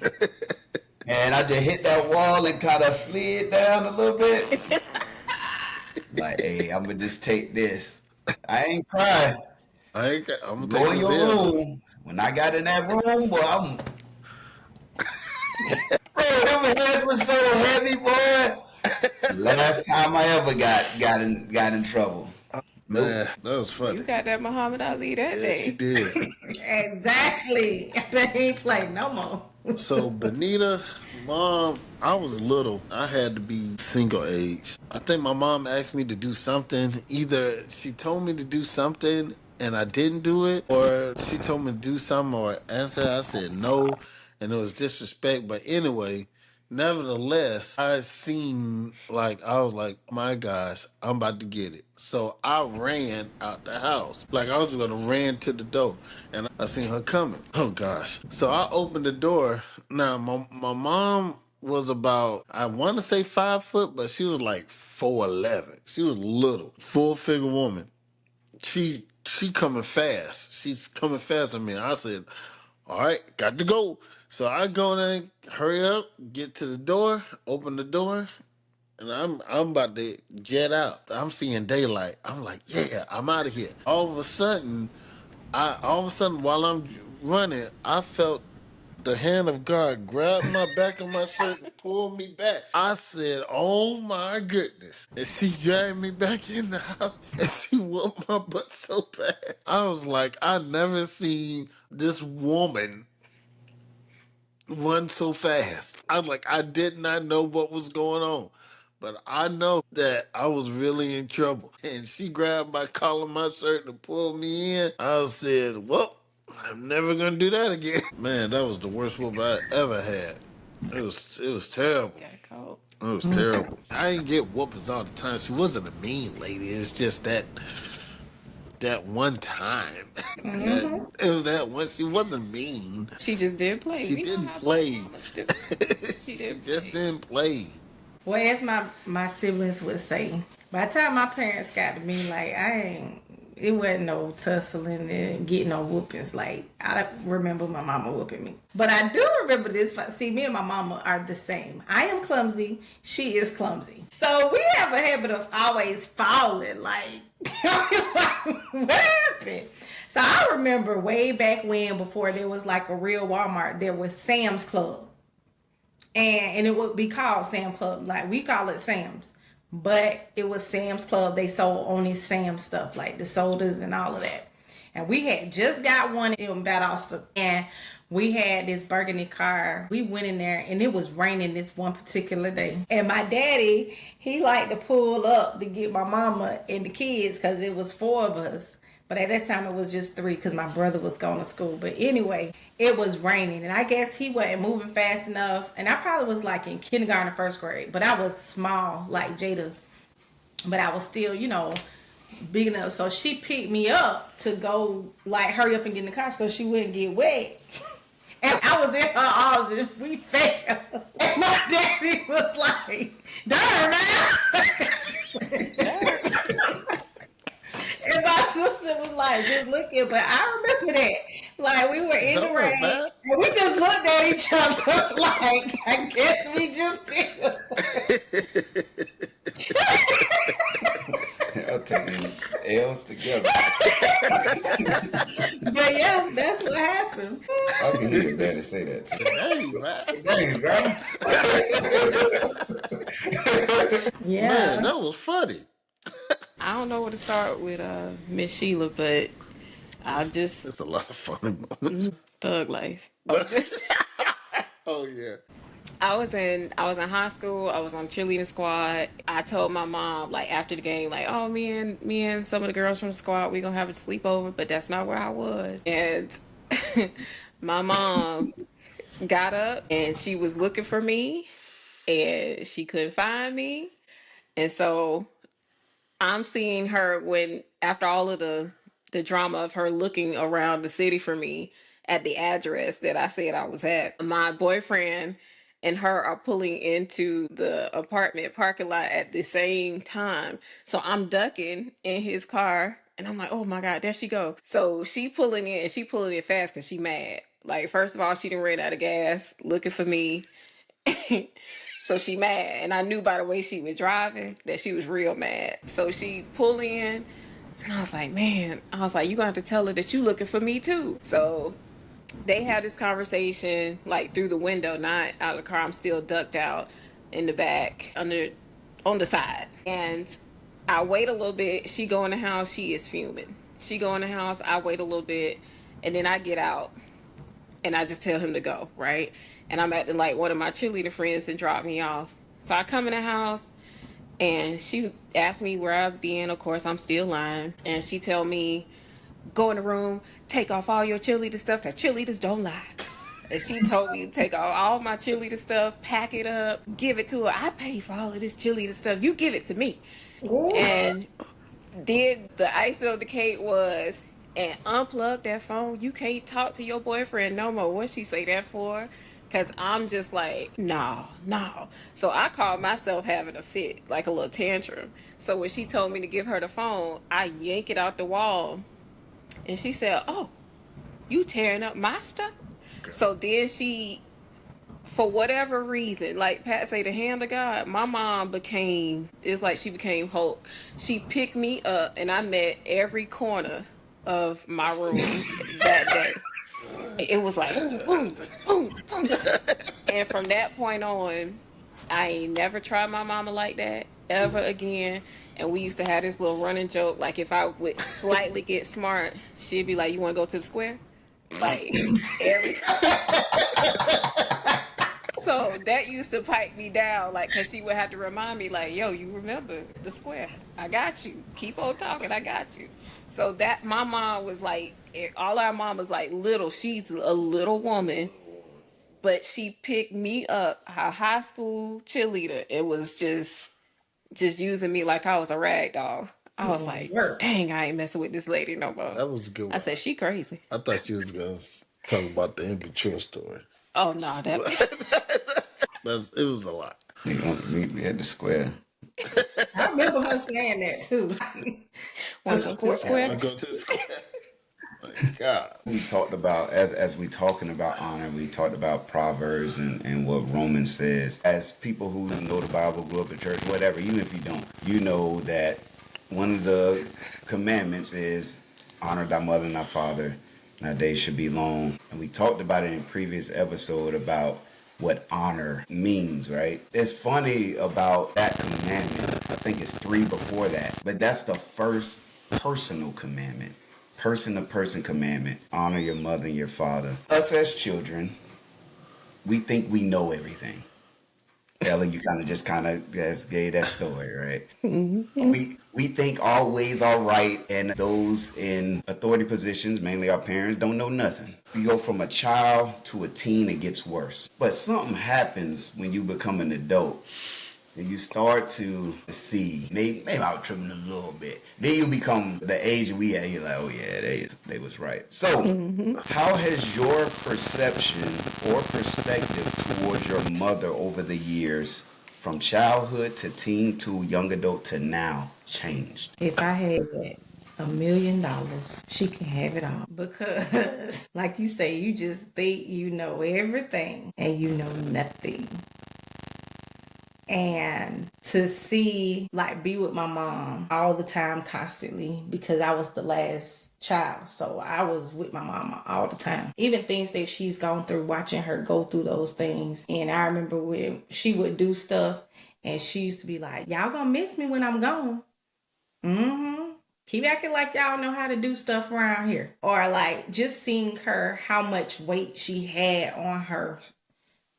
And I just hit that wall and kind of slid down a little bit. Like, hey, I'm gonna just take this. I ain't crying. I'm gonna Go take in this your here though. room. When I got in that room, boy, bro, them hands was so heavy, boy. Last time I ever got in trouble. Man, Nope. that was funny. You got that Muhammad Ali that Yeah, she day. did. Exactly. But he ain't play no more. So Benita, mom, I was little. I had to be single age. I think my mom asked me to do something. Either she told me to do something and I didn't do it, or she told me to do something or answer. I said no, and it was disrespect. But anyway, nevertheless, I was like, my gosh, I'm about to get it. So I ran out the house. Like I was gonna ran to the door and I seen her coming. Oh gosh. So I opened the door. Now my mom was about, I want to say 5 foot, but she was like 4'11". She was little, full figure woman. She coming fast. She's coming fast. I mean, I said, all right, got to go. So I go there, hurry up, get to the door, open the door, and I'm about to jet out. I'm seeing daylight. I'm like, yeah, I'm out of here. All of a sudden, while I'm running, I felt the hand of God grab my back of my shirt and pull me back. I said, oh my goodness. And she dragged me back in the house and she whooped my butt so bad. I was like, I never seen this woman run so fast. I was like, I did not know what was going on. But I know that I was really in trouble. And she grabbed my collar of my shirt and pulled me in. I said, well, I'm never gonna do that again. Man, that was the worst whoop I ever had. It was terrible. Got cold. It was terrible. I didn't get whoopings all the time. She wasn't a mean lady. It's just that one time. It was that one. She wasn't mean. She just didn't play. She We know didn't how play. mamas do. She She didn't just play. didn't play. Well, as my siblings would say, by the time my parents got to me, like it wasn't no tussling and getting no whoopings. Like I remember my mama whooping me, but I do remember this. See, me and my mama are the same. I am clumsy. She is clumsy. So we have a habit of always falling. Like, what happened? So I remember way back when, before there was like a real Walmart, there was Sam's Club. And it would be called Sam Club. Like, we call it Sam's. But it was Sam's Club. They sold only Sam stuff, like the sodas and all of that. And we had just got one in Bad Austin. And we had this burgundy car. We went in there and it was raining this one particular day. And my daddy, he liked to pull up to get my mama and the kids because it was 4 of us. But at that time, it was just 3 because my brother was going to school. But anyway, it was raining. And I guess he wasn't moving fast enough. And I probably was like in kindergarten or first grade. But I was small, like Jada. But I was still, big enough. So she picked me up to go, like, hurry up and get in the car so she wouldn't get wet. And I was in her arms and we fell. And my daddy was like, darn, man. And my sister was like, just looking, but I remember that. Like, we were in the rain, man. and we just looked at each other like, I guess we just did. I'll take them L's together. But yeah, that's what happened. I can hear your daddy say that too. Hey, man. Dang, bro. Yeah. Man, that was funny. I don't know where to start with Miss Sheila, but I'll just It's a lot of funny moments. thug life. I'll just Oh, yeah. I was in high school. I was on cheerleading squad. I told my mom, like, after the game, like, oh, me and some of the girls from the squad, we gonna have a sleepover, but that's not where I was. And my mom got up and she was looking for me and she couldn't find me. And so I'm seeing her after all of the drama of her looking around the city for me at the address that I said I was at. My boyfriend and her are pulling into the apartment parking lot at the same time. So I'm ducking in his car and I'm like, oh my God, there she go. So she pulling in fast because she mad. Like, first of all, she done ran out of gas looking for me. So she mad. And I knew by the way she was driving that she was real mad. So she pull in, and I was like, man, you gonna have to tell her that you looking for me too. So they had this conversation like through the window, not out of the car. I'm still ducked out in the back on the side. And I wait a little bit. She go in the house. She is fuming. She go in the house. I wait a little bit. And then I get out and I just tell him to go, right? And I'm acting like one of my cheerleader friends and drop me off. So I come in the house and she asked me where I've been. Of course, I'm still lying. And she tell me, go in the room, take off all your cheerleader stuff, because cheerleaders don't lie. And she told me to take off all my cheerleader stuff, pack it up, give it to her. I pay for all of this cheerleader stuff. You give it to me. Ooh. And then the icing on the cake was, and unplug that phone. You can't talk to your boyfriend no more. What she say that for? Because I'm just like, no. So I called myself having a fit, like a little tantrum. So when she told me to give her the phone, I yank it out the wall. And she said, oh, you tearing up my stuff? Okay. So then she, for whatever reason, like Pat say, the hand of God, my mom it's like she became Hulk. She picked me up and I met every corner of my room that day. It was like, boom, boom, boom. And from that point on, I ain't never tried my mama like that ever again. And we used to have this little running joke, like if I would slightly get smart, she'd be like, you want to go to the square? Like, every time. So that used to pipe me down, like, because she would have to remind me, like, yo, you remember the square. I got you. Keep on talking. I got you. So that, my mom was like, all our mom was like little. She's a little woman. But she picked me up, her high school cheerleader. It was just using me like I was a rag doll. I was like, dang, I ain't messing with this lady no more. That was a good one. I said, she crazy. I thought you was going to talk about the immature story. Oh, no, it was a lot. You gonna meet me at the square. I remember her saying that too. Want to go to the square? Go to the square. My God. We talked about, as we talking about honor, we talked about Proverbs and what Romans says. As people who know the Bible, grew up in church, whatever, even if you don't, you know that one of the commandments is honor thy mother and thy father, and thy days should be long. And we talked about it in a previous episode about what honor means, right? It's funny about that commandment. I think it's 3 before that, but that's the first personal commandment. Person-to-person commandment. Honor your mother and your father. Us as children, we think we know everything. Ella, you kind of gave that story, right? Mm-hmm. We think our ways are right, and those in authority positions, mainly our parents, don't know nothing. You go from a child to a teen, it gets worse. But something happens when you become an adult. And you start to see, maybe I was tripping a little bit. Then you become the age we at, you're like, oh yeah, they was right. So, How has your perception or perspective towards your mother over the years, from childhood to teen to young adult to now, changed? If I had $1 million, she can have it all. Because, like you say, you just think you know everything and you know nothing. And to see, like, be with my mom all the time, constantly, because I was the last child. So I was with my mama all the time. Even things that she's gone through, watching her go through those things. And I remember when she would do stuff and she used to be like, y'all gonna miss me when I'm gone. Keep acting like y'all know how to do stuff around here. Or like just seeing her, how much weight she had on her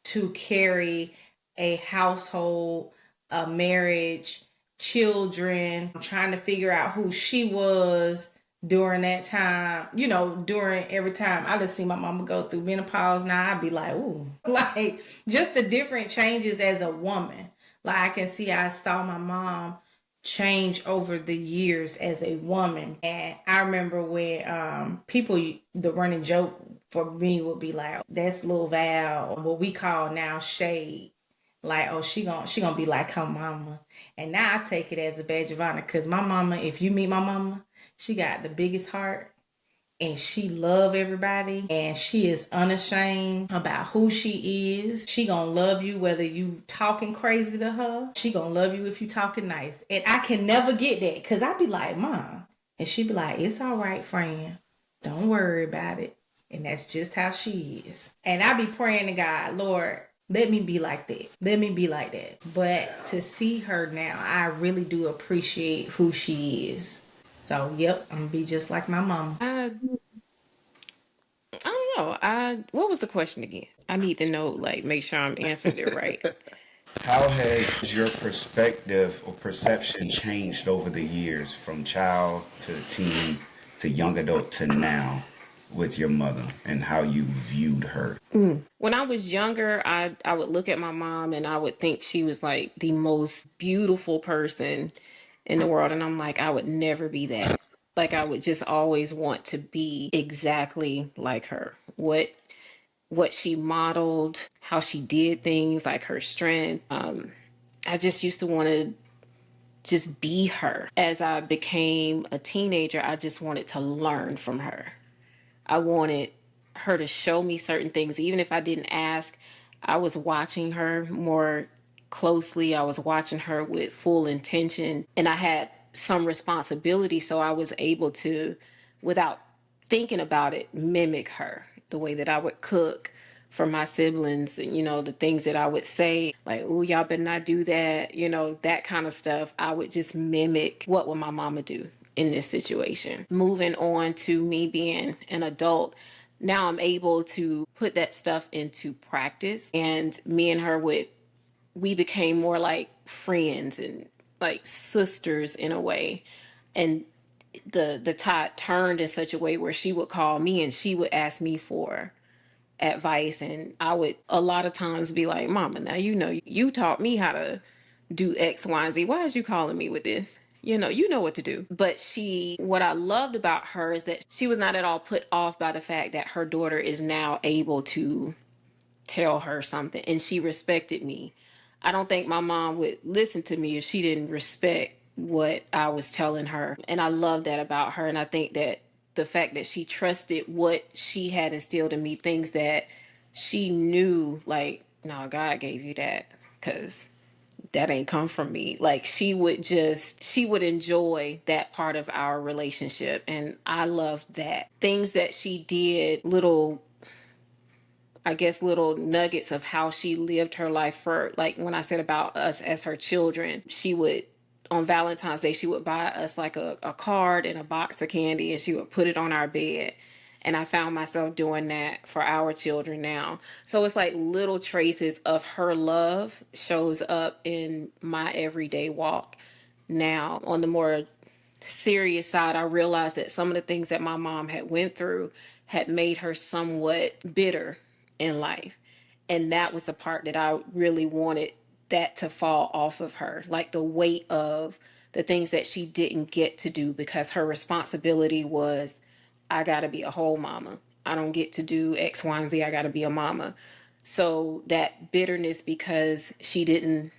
to carry a household, a marriage, children, trying to figure out who she was during that time. You know, during every time I just see my mama go through menopause now, I'd be like, ooh, like just the different changes as a woman. Like I can see, I saw my mom change over the years as a woman. And I remember when people, the running joke for me would be like, that's Lil Val, what we call now shade. Like, oh, she gonna be like her mama. And now I take it as a badge of honor, because my mama, if you meet my mama, she got the biggest heart and she love everybody, and she is unashamed about who she is. She gonna love you whether you talking crazy to her. She gonna love you if you talking nice. And I can never get that, because I be like, Mom, and she be like, it's all right, friend, don't worry about it. And that's just how she is. And I be praying to God, Lord, let me be like that. Let me be like that. But to see her now, I really do appreciate who she is. So, yep, I'm gonna be just like my mama. I don't know. What was the question again? I need to know, like, make sure I'm answering it right. How has your perspective or perception changed over the years from child to teen to young adult to now with your mother and how you viewed her? When I was younger, I would look at my mom and I would think she was like the most beautiful person in the world, and I'm like, I would never be that. Like, I would just always want to be exactly like her. What she modeled, how she did things, like her strength. I just used to want to just be her. As I became a teenager, I just wanted to learn from her. I wanted her to show me certain things. Even if I didn't ask, I was watching her more closely. I was watching her with full intention. And I had some responsibility. So I was able to, without thinking about it, mimic her. The way that I would cook for my siblings, and, the things that I would say, like, oh, y'all better not do that, that kind of stuff. I would just mimic what would my mama do in this situation. Moving on to me being an adult, now I'm able to put that stuff into practice. And me and her we became more like friends and like sisters in a way. And the tide turned in such a way where she would call me and she would ask me for advice, and I would a lot of times be like, Mama, now you taught me how to do X, Y, and Z. Why is you calling me with this? You know what to do. But what I loved about her is that she was not at all put off by the fact that her daughter is now able to tell her something, and she respected me. I don't think my mom would listen to me if she didn't respect what I was telling her. And I love that about her. And I think that the fact that she trusted what she had instilled in me, things that she knew, like, no, God gave you that, because that ain't come from me. Like, she would enjoy that part of our relationship. And I loved that. Things that she did, little nuggets of how she lived her life, for, like, when I said about us as her children, on Valentine's Day, she would buy us like a card and a box of candy, and she would put it on our bed. And I found myself doing that for our children now. So it's like little traces of her love shows up in my everyday walk. Now, on the more serious side, I realized that some of the things that my mom had went through had made her somewhat bitter in life. And that was the part that I really wanted that to fall off of her, like the weight of the things that she didn't get to do because her responsibility was, I gotta be a whole mama. I don't get to do X, Y, and Z. I gotta be a mama. So that bitterness because she didn't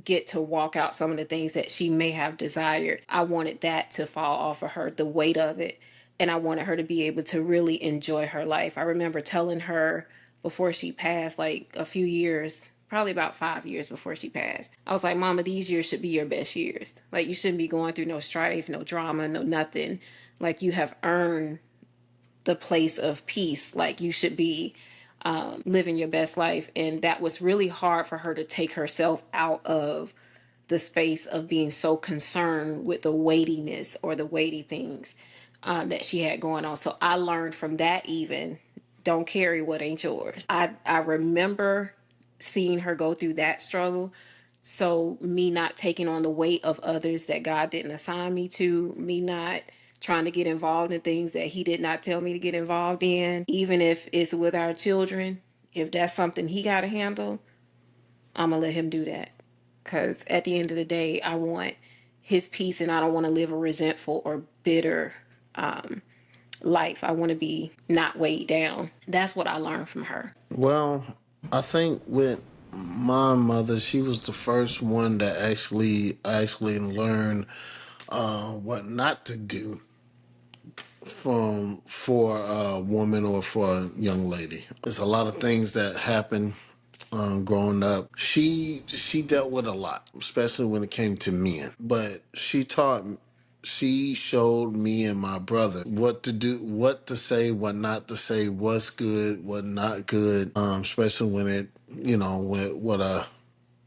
get to walk out some of the things that she may have desired, I wanted that to fall off of her, the weight of it. And I wanted her to be able to really enjoy her life. I remember telling her before she passed, like a few years, probably about 5 years before she passed, I was like, Mama, these years should be your best years. Like, you shouldn't be going through no strife, no drama, no nothing. Like, you have earned the place of peace. Like, you should be living your best life. And that was really hard for her to take herself out of the space of being so concerned with the weightiness or the weighty things that she had going on. So I learned from that, even, don't carry what ain't yours. I remember seeing her go through that struggle. So me not taking on the weight of others that God didn't assign me to, me not trying to get involved in things that he did not tell me to get involved in, even if it's with our children. If that's something he got to handle, I'm going to let him do that. Because at the end of the day, I want his peace, and I don't want to live a resentful or bitter life. I want to be not weighed down. That's what I learned from her. Well, I think with my mother, she was the first one that actually learned what not to do for a woman or for a young lady. There's a lot of things that happen growing up. She dealt with a lot, especially when it came to men. But she showed me and my brother what to do, what to say, what not to say, what's good, what not good. Especially when it, what a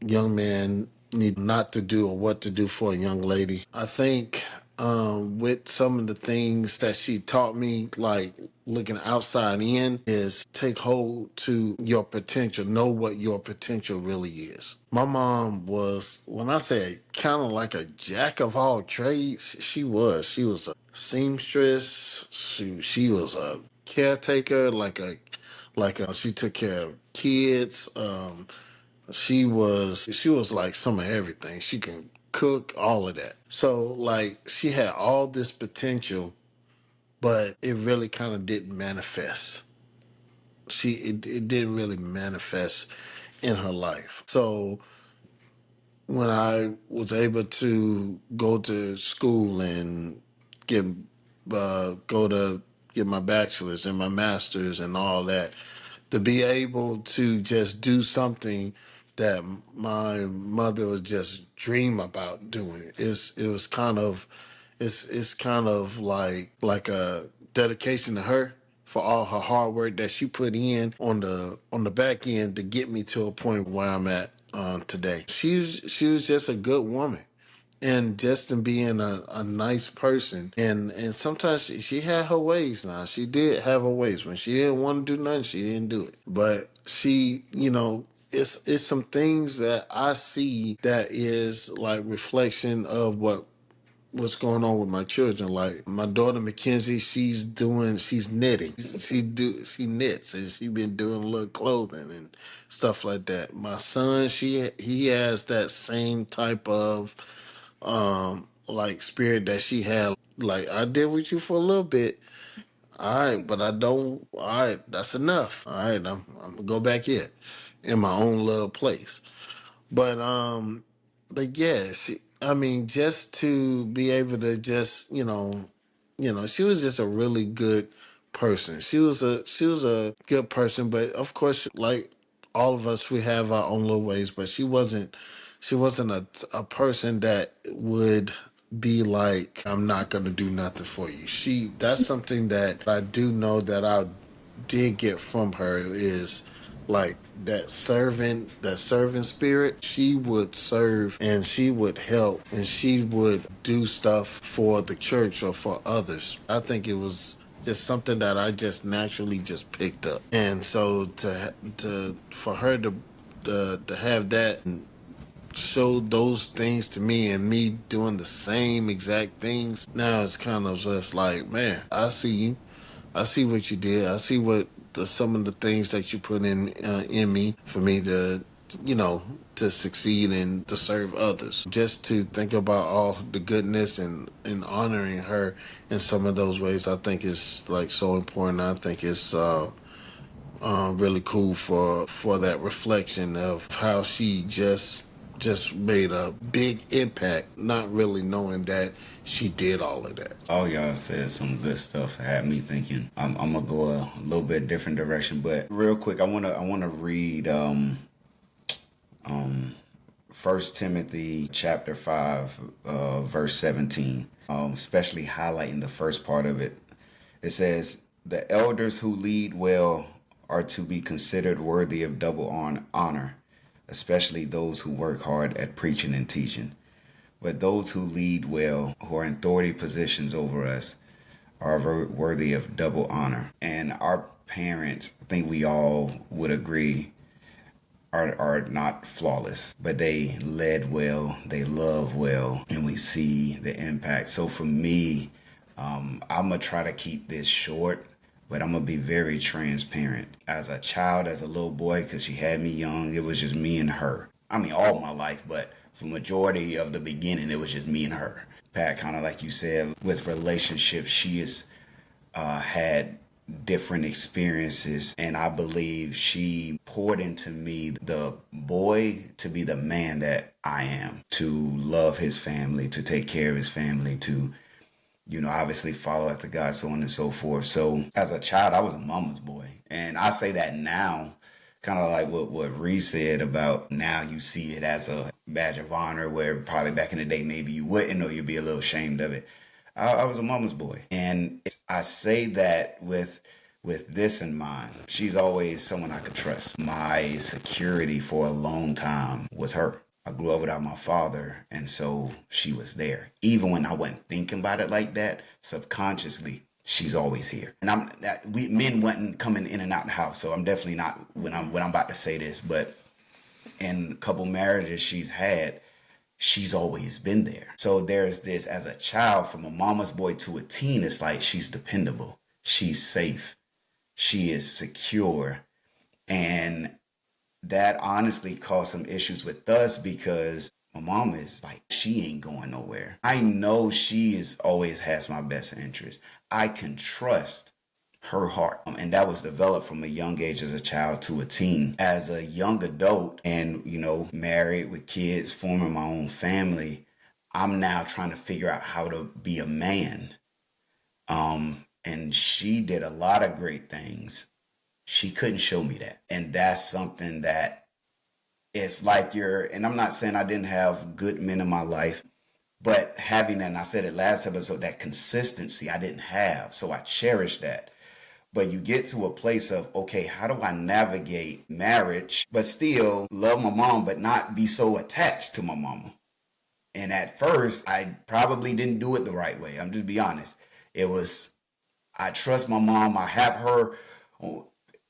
young man need not to do or what to do for a young lady. I think with some of the things that she taught me, like looking outside in, is take hold to your potential. Know what your potential really is. My mom was, when I say kind of like a jack of all trades, she was. She was a seamstress. She was a caretaker, she took care of kids. She was like some of everything. She can cook, all of that. So like she had all this potential, but it really kind of didn't manifest. It didn't really manifest in her life. So when I was able to go to school and get go to get my bachelor's and my master's and all that, to be able to just do something that my mother was just dream about doing, it's kind of like a dedication to her for all her hard work that she put in on the back end to get me to a point where I'm at today. She was just a good woman, and just in being a nice person. And sometimes she had her ways. Now she did have her ways. When she didn't want to do nothing, she didn't do it. But she, it's some things that I see that is like reflection of what's going on with my children. Like my daughter Mackenzie, she's knitting. She knits, and she been doing a little clothing and stuff like that. My son, he has that same type of like spirit that she had. Like, I did with you for a little bit, all right, but I don't. All right, that's enough. All right, I'm gonna go back in my own little place. But yeah, I mean, just to be able to just she was just a really good person. She was a good person, but of course, like all of us, we have our own little ways. But she wasn't a person that would be like, I'm not gonna do nothing for you. That's something that I do know that I did get from her, is like that servant spirit. She would serve and she would help and she would do stuff for the church or for others. I think it was just something that I just naturally just picked up. And so for her to have that and show those things to me, and me doing the same exact things, now it's kind of just like, man, I see you. I see what you did. I see some of the things that you put in me for me to, to succeed and to serve others. Just to think about all the goodness and honoring her in some of those ways, I think is like so important. I think it's really cool for that reflection of how she just made a big impact, not really knowing that she did all of that. All y'all said some good stuff. Had me thinking. I'm gonna go a little bit different direction, but real quick, I wanna read 1 Timothy chapter 5, verse 17. Especially highlighting the first part of it. It says, "The elders who lead well are to be considered worthy of double honor, especially those who work hard at preaching and teaching. But those who lead well, who are in authority positions over us, are worthy of double honor." And our parents, I think we all would agree, are not flawless, but they led well, they love well, and we see the impact. So for me, I'm going to try to keep this short, but I'm going to be very transparent. As a child, as a little boy, because she had me young, it was just me and her. I mean, all my life, but for majority of the beginning, it was just me and her. Pat, kind of like you said, with relationships, she has had different experiences, and I believe she poured into me the boy to be the man that I am, to love his family, to take care of his family, to obviously follow after God, so on and so forth. So as a child, I was a mama's boy. And I say that now, kind of like what Reese said about now you see it as a badge of honor, where probably back in the day, maybe you wouldn't, or you'd be a little ashamed of it. I was a mama's boy. And I say that with this in mind. She's always someone I could trust. My security for a long time was her. I grew up without my father, and so she was there. Even when I wasn't thinking about it like that, subconsciously, she's always here. And men wasn't coming in and out the house, so I'm definitely not when I'm about to say this, but in a couple marriages she's had, she's always been there. So there's this, as a child, from a mama's boy to a teen, it's like she's dependable, she's safe, she is secure. And that honestly caused some issues with us because my mom is like, she ain't going nowhere. I know she always has my best interest. I can trust her heart. And that was developed from a young age as a child to a teen. As a young adult and, married with kids, forming my own family, I'm now trying to figure out how to be a man. And she did a lot of great things. She couldn't show me that. And that's something that it's like and I'm not saying I didn't have good men in my life, but having that, and I said it last episode, that consistency I didn't have. So I cherish that. But you get to a place of, okay, how do I navigate marriage, but still love my mom, but not be so attached to my mama? And at first, I probably didn't do it the right way. I'm just be honest. It was, I trust my mom. I have her,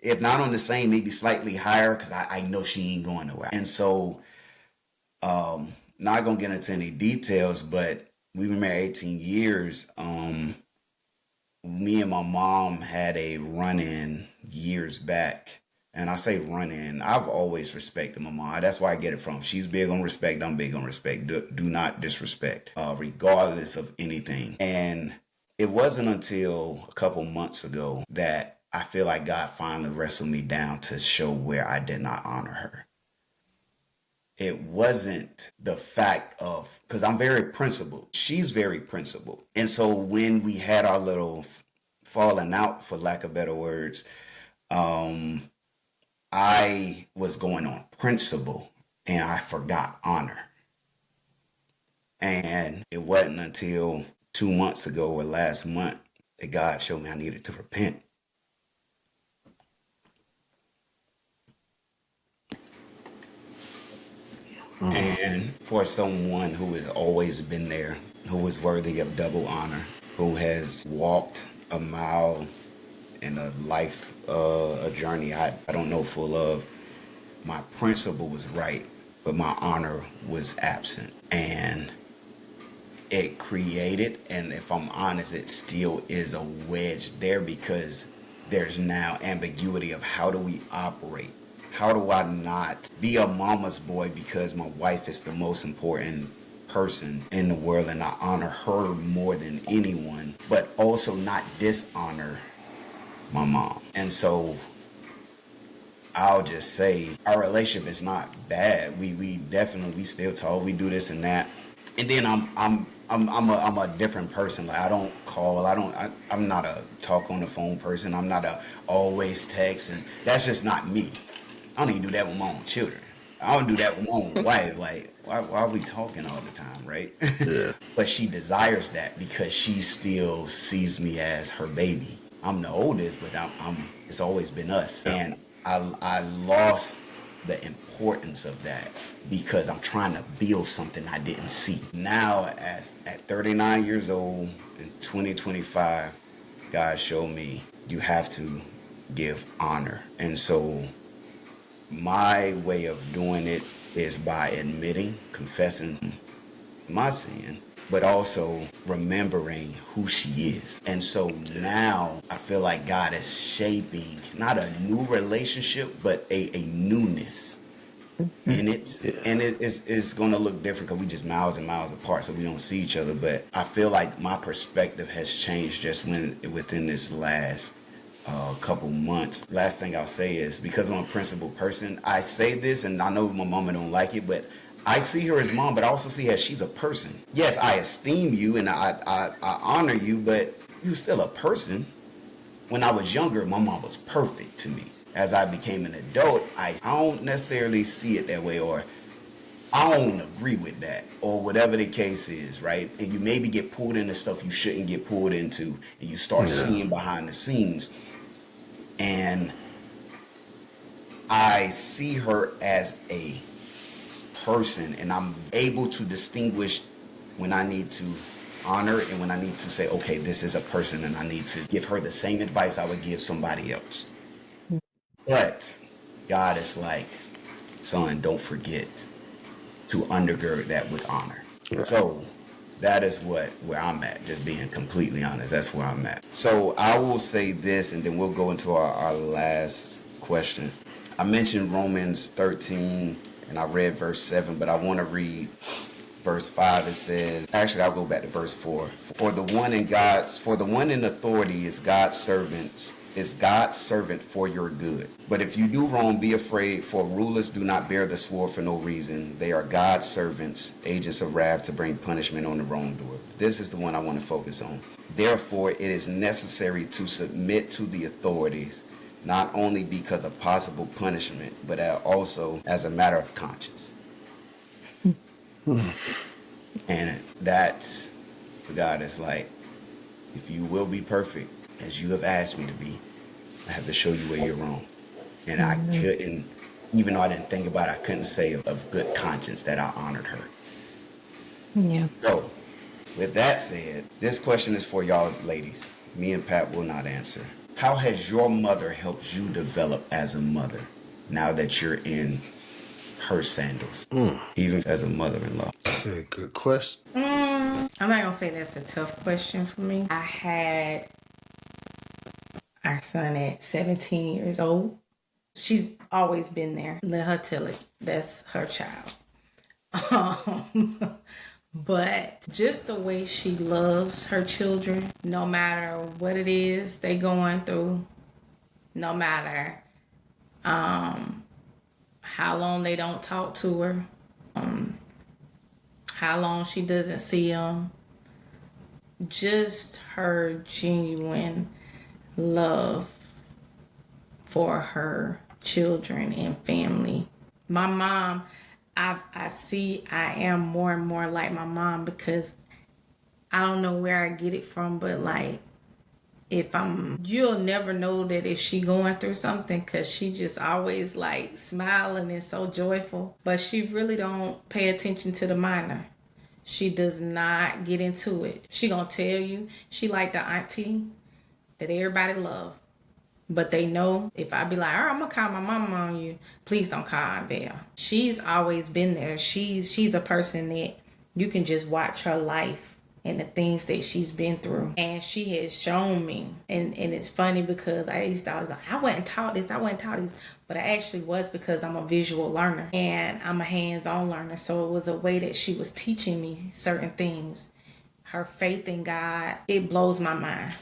if not on the same, maybe slightly higher, because I know she ain't going nowhere. And so, not going to get into any details, but we've been married 18 years. Me and my mom had a run-in years back. And I say run-in, I've always respected my mom. That's where I get it from. She's big on respect. I'm big on respect. Do not disrespect, regardless of anything. And it wasn't until a couple months ago that I feel like God finally wrestled me down to show where I did not honor her. It wasn't the fact of, because I'm very principled. She's very principled. And so when we had our little falling out, for lack of better words, I was going on principle and I forgot honor. And it wasn't until 2 months ago or last month that God showed me I needed to repent. And for someone who has always been there, who is worthy of double honor, who has walked a mile in a life, a journey I don't know full of, my principle was right, but my honor was absent. And it created, and if I'm honest, it still is a wedge there, because there's now ambiguity of how do we operate. How do I not be a mama's boy because my wife is the most important person in the world and I honor her more than anyone, but also not dishonor my mom? And so I'll just say our relationship is not bad. We definitely still talk. We do this and that. And then I'm a different person. Like I don't call. I'm not a talk on the phone person. I'm not a always text, and that's just not me. I don't even do that with my own children. I don't do that with my own wife. Like, why are we talking all the time, right? Yeah. But she desires that because she still sees me as her baby. I'm the oldest, but it's always been us. And I lost the importance of that because I'm trying to build something I didn't see. Now, at 39 years old in 2025, God showed me you have to give honor. And so my way of doing it is by admitting, confessing my sin, but also remembering who she is. And so now I feel like God is shaping not a new relationship, but a newness in it. Yeah. And it's going to look different because we just miles and miles apart, so we don't see each other. But I feel like my perspective has changed just within this last couple months. Last thing I'll say is, because I'm a principled person, I say this, and I know my mama don't like it, but I see her as mom, but I also see her as she's a person. Yes, I esteem you and I honor you, but you're still a person. When I was younger, my mom was perfect to me. As I became an adult, I don't necessarily see it that way, or I don't agree with that, or whatever the case is, right? And you maybe get pulled into stuff you shouldn't get pulled into, and you start seeing behind the scenes. And I see her as a person, and I'm able to distinguish when I need to honor and when I need to say, okay, this is a person, and I need to give her the same advice I would give somebody else. But God is like, son, don't forget to undergird that with honor. So that is where I'm at, just being completely honest. That's where I'm at. So I will say this, and then we'll go into our last question. I mentioned Romans 13, and I read verse 7, but I want to read verse 5. It says, actually, I'll go back to verse 4. For the one in authority is God's servant for your good. But if you do wrong, be afraid, for rulers do not bear the sword for no reason. They are God's servants, agents of wrath to bring punishment on the wrongdoer. This is the one I want to focus on. Therefore, it is necessary to submit to the authorities, not only because of possible punishment, but also as a matter of conscience. And that's God is like, if you will be perfect as you have asked me to be, I have to show you where you're wrong. And I couldn't, even though I didn't think about it, I couldn't say of good conscience that I honored her. Yeah. So, with that said, this question is for y'all ladies. Me and Pat will not answer. How has your mother helped you develop as a mother now that you're in her sandals, even as a mother-in-law? Okay, good question. I'm not gonna say that's a tough question for me. I had our son at 17 years old. She's always been there. Let her tell it. That's her child. But just the way she loves her children, no matter what it is they going through, no matter how long they don't talk to her, how long she doesn't see them, just her genuine love for her children and family. My mom, I see I am more and more like my mom, because I don't know where I get it from, but like, you'll never know that if she going through something, because she just always like smiling and so joyful, but she really don't pay attention to the minor. She does not get into it. She gonna tell you she like the auntie that everybody love, but they know if I be like, all right, I'm gonna call my mama on you, please don't call Aunt Belle. She's always been there. She's a person that you can just watch her life and the things that she's been through, and she has shown me. And it's funny because I used to always like, I wasn't taught this, but I actually was, because I'm a visual learner and I'm a hands-on learner. So it was a way that she was teaching me certain things. Her faith in God, it blows my mind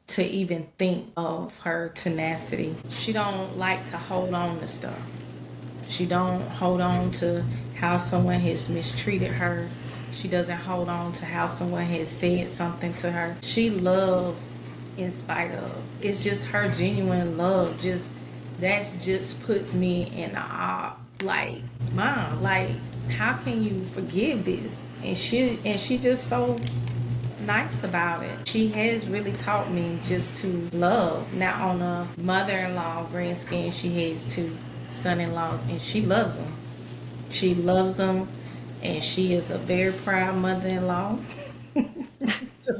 to even think of her tenacity. She don't like to hold on to stuff. She don't hold on to how someone has mistreated her. She doesn't hold on to how someone has said something to her. She loves in spite of. It's just her genuine love. That just puts me in awe. Like, Mom, like, how can you forgive this? And she just so nice about it. She has really taught me just to love. Now, on a mother-in-law grand scheme, she has 2 son-in-laws, and she loves them. She loves them, and she is a very proud mother-in-law.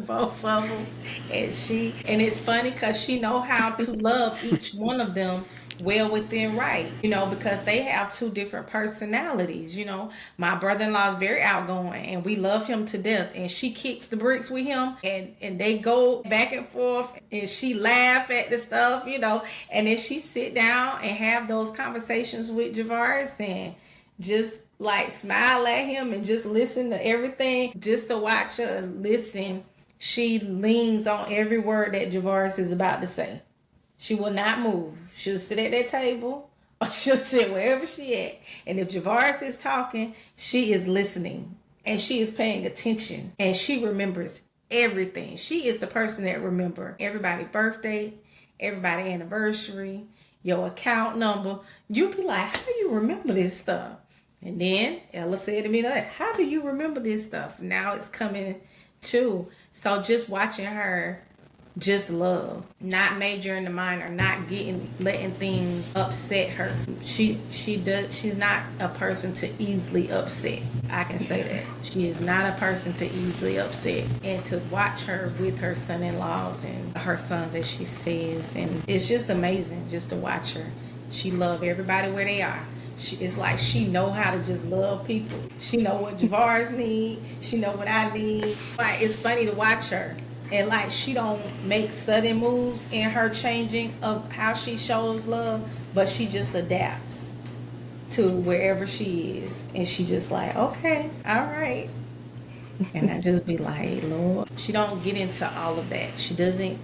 Both of them. And it's funny because she know how to love each one of them well within right, because they have 2 different personalities. My brother-in-law is very outgoing, and we love him to death, and she kicks the bricks with him, and they go back and forth, and she laugh at the stuff, and then she sit down and have those conversations with Javaris, and just like smile at him and just listen to everything. Just to watch her listen, she leans on every word that Javaris is about to say. She will not move. She'll sit at that table Or she'll sit wherever she at. And if Javaris is talking, she is listening. And she is paying attention. And she remembers everything. She is the person that remember everybody's birthday, everybody's anniversary, your account number. You'll be like, how do you remember this stuff? And then Ella said to me, how do you remember this stuff? Now it's coming too. So just watching her just love, not majoring the minor, not letting things upset her. She's not a person to easily upset. I can say that. She is not a person to easily upset. And to watch her with her son-in-laws and her sons, as she says, and it's just amazing just to watch her. She love everybody where they are. It's like she know how to just love people. She know what Javaris need. She know what I need. Like, it's funny to watch her. And like, she don't make sudden moves in her changing of how she shows love, but she just adapts to wherever she is. And she just like, okay, all right. And I just be like, Lord. She don't get into all of that. She doesn't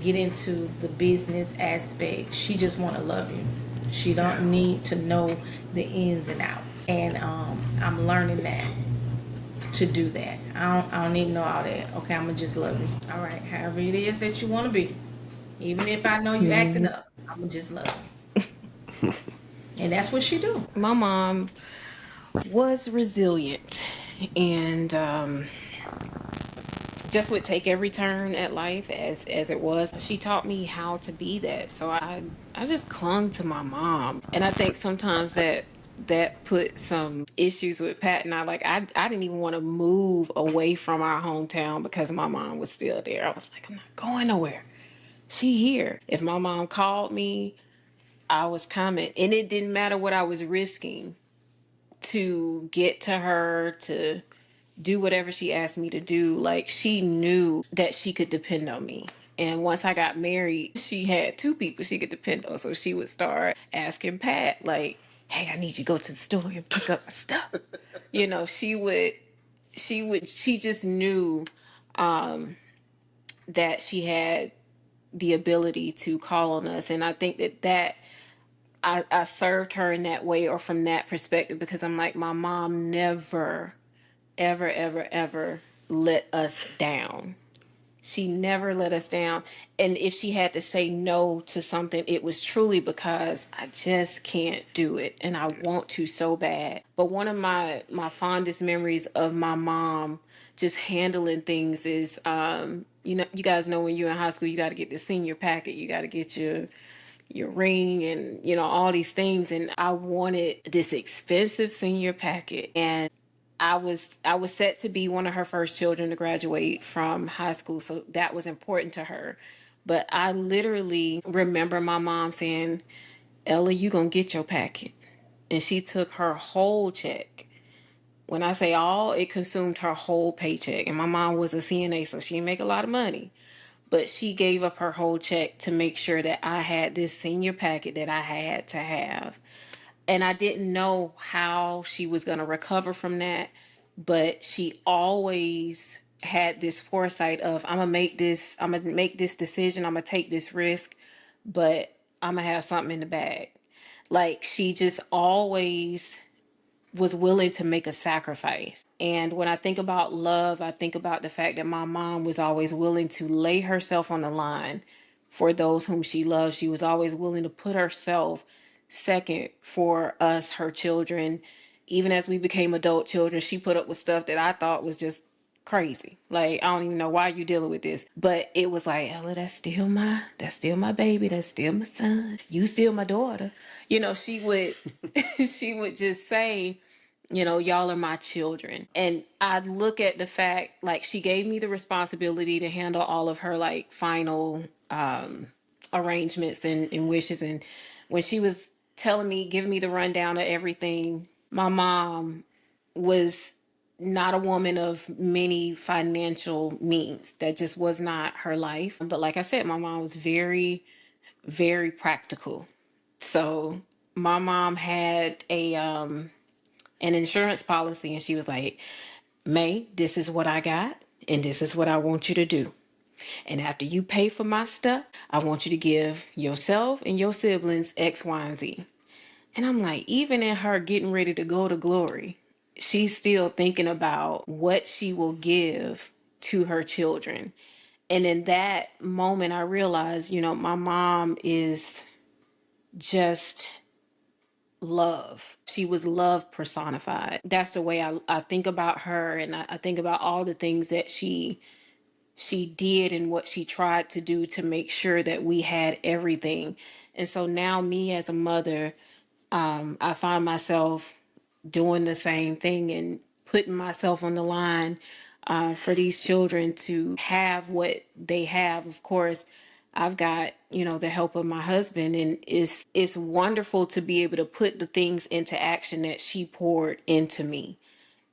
get into the business aspect. She just want to love you. She don't need to know the ins and outs. And I'm learning that. To do that. I don't need to know all that. Okay, I'm gonna just love you. All right, however it is that you want to be. Even if I know you acting up, I'm gonna just love you. And that's what she do. My mom was resilient and just would take every turn at life as it was. She taught me how to be that. So I just clung to my mom. And I think sometimes that put some issues with Pat and I. Like, I didn't even want to move away from our hometown because my mom was still there. I was like, I'm not going nowhere. She here. If my mom called me, I was coming. And it didn't matter what I was risking to get to her, to do whatever she asked me to do. Like, she knew that she could depend on me. And once I got married, she had two people she could depend on. So she would start asking Pat, like, hey, I need you to go to the store and pick up my stuff. You know, she just knew that she had the ability to call on us. And I think that I served her in that way, or from that perspective, because I'm like, my mom never, ever, ever, ever let us down. She never let us down. And if she had to say no to something, it was truly because I just can't do it. And I want to so bad. But one of my fondest memories of my mom just handling things is, you guys know when you're in high school, you got to get the senior packet. You got to get your ring and, all these things. And I wanted this expensive senior packet. And I was set to be one of her first children to graduate from high school, so that was important to her. But I literally remember my mom saying, Ella, you gonna get your packet. And she took her whole check. When I say all, it consumed her whole paycheck. And my mom was a CNA, so she didn't make a lot of money. But she gave up her whole check to make sure that I had this senior packet that I had to have. And I didn't know how she was going to recover from that. But she always had this foresight of, I'm going to make this decision. I'm going to take this risk, but I'm going to have something in the bag. Like, she just always was willing to make a sacrifice. And when I think about love, I think about the fact that my mom was always willing to lay herself on the line for those whom she loves. She was always willing to put herself second for us, her children. Even as we became adult children, she put up with stuff that I thought was just crazy. Like, I don't even know why you dealing with this. But it was like, Ella, that's still my baby. That's still my son. You still my daughter. She would she would just say, y'all are my children. And I look at the fact, like, she gave me the responsibility to handle all of her, like, final arrangements and wishes. And when she was giving me the rundown of everything, my mom was not a woman of many financial means. That just was not her life. But like I said, my mom was very, very practical. So my mom had an insurance policy, and she was like, May, this is what I got, and this is what I want you to do. And after you pay for my stuff, I want you to give yourself and your siblings X, Y, and Z. And I'm like, even in her getting ready to go to glory, she's still thinking about what she will give to her children. And in that moment, I realized, my mom is just love. She was love personified. That's the way I think about her. And I think about all the things that she did and what she tried to do to make sure that we had everything. And so now, me as a mother, I find myself doing the same thing and putting myself on the line for these children to have what they have. Of course, I've got, the help of my husband, and it's wonderful to be able to put the things into action that she poured into me.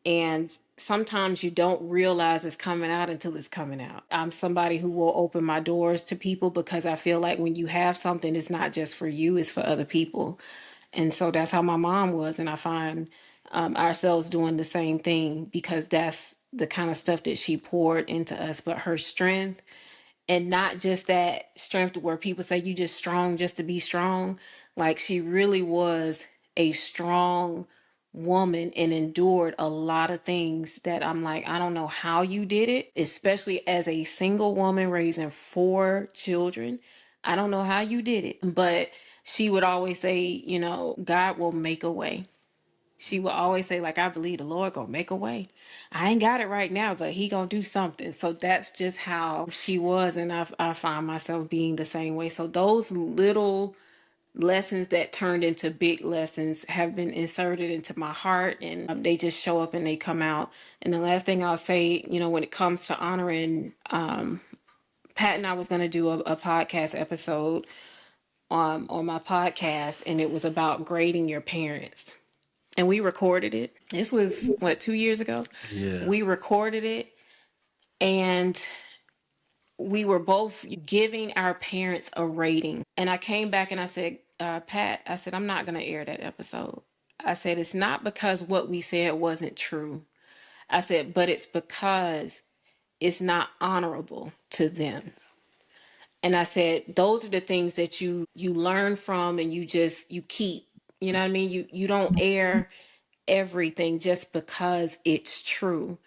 And sometimes you don't realize it's coming out until it's coming out. I'm somebody who will open my doors to people because I feel like when you have something, it's not just for you, it's for other people. And so that's how my mom was. And I find ourselves doing the same thing because that's the kind of stuff that she poured into us. But her strength, and not just that strength where people say you just strong just to be strong. Like, she really was a strong woman and endured a lot of things that I'm like, I don't know how you did it, especially as a single woman raising 4 children. I don't know how you did it, but she would always say, God will make a way. She would always say, like, I believe the Lord gonna make a way. I ain't got it right now, but he gonna do something. So that's just how she was. And I find myself being the same way. So those little lessons that turned into big lessons have been inserted into my heart, and they just show up and they come out. And the last thing I'll say, when it comes to honoring, Pat and I was going to do a podcast episode on my podcast, and it was about grading your parents. And we recorded it. This was, 2 years ago? Yeah. We recorded it, and we were both giving our parents a rating. And I came back and I said, Pat, I said, I'm not going to air that episode. I said, it's not because what we said wasn't true. I said, but it's because it's not honorable to them. And I said, those are the things that you learn from, and you keep, you know what I mean? You don't air everything just because it's true.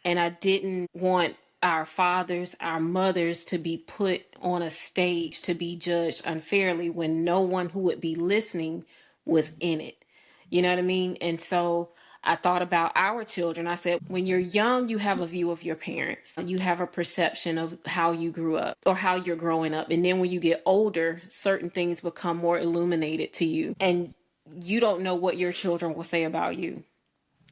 And I didn't want our fathers, our mothers to be put on a stage to be judged unfairly when no one who would be listening was in it. You know what I mean? And so I thought about our children. I said, when you're young, you have a view of your parents. You have a perception of how you grew up or how you're growing up. And then when you get older, certain things become more illuminated to you. And you don't know what your children will say about you.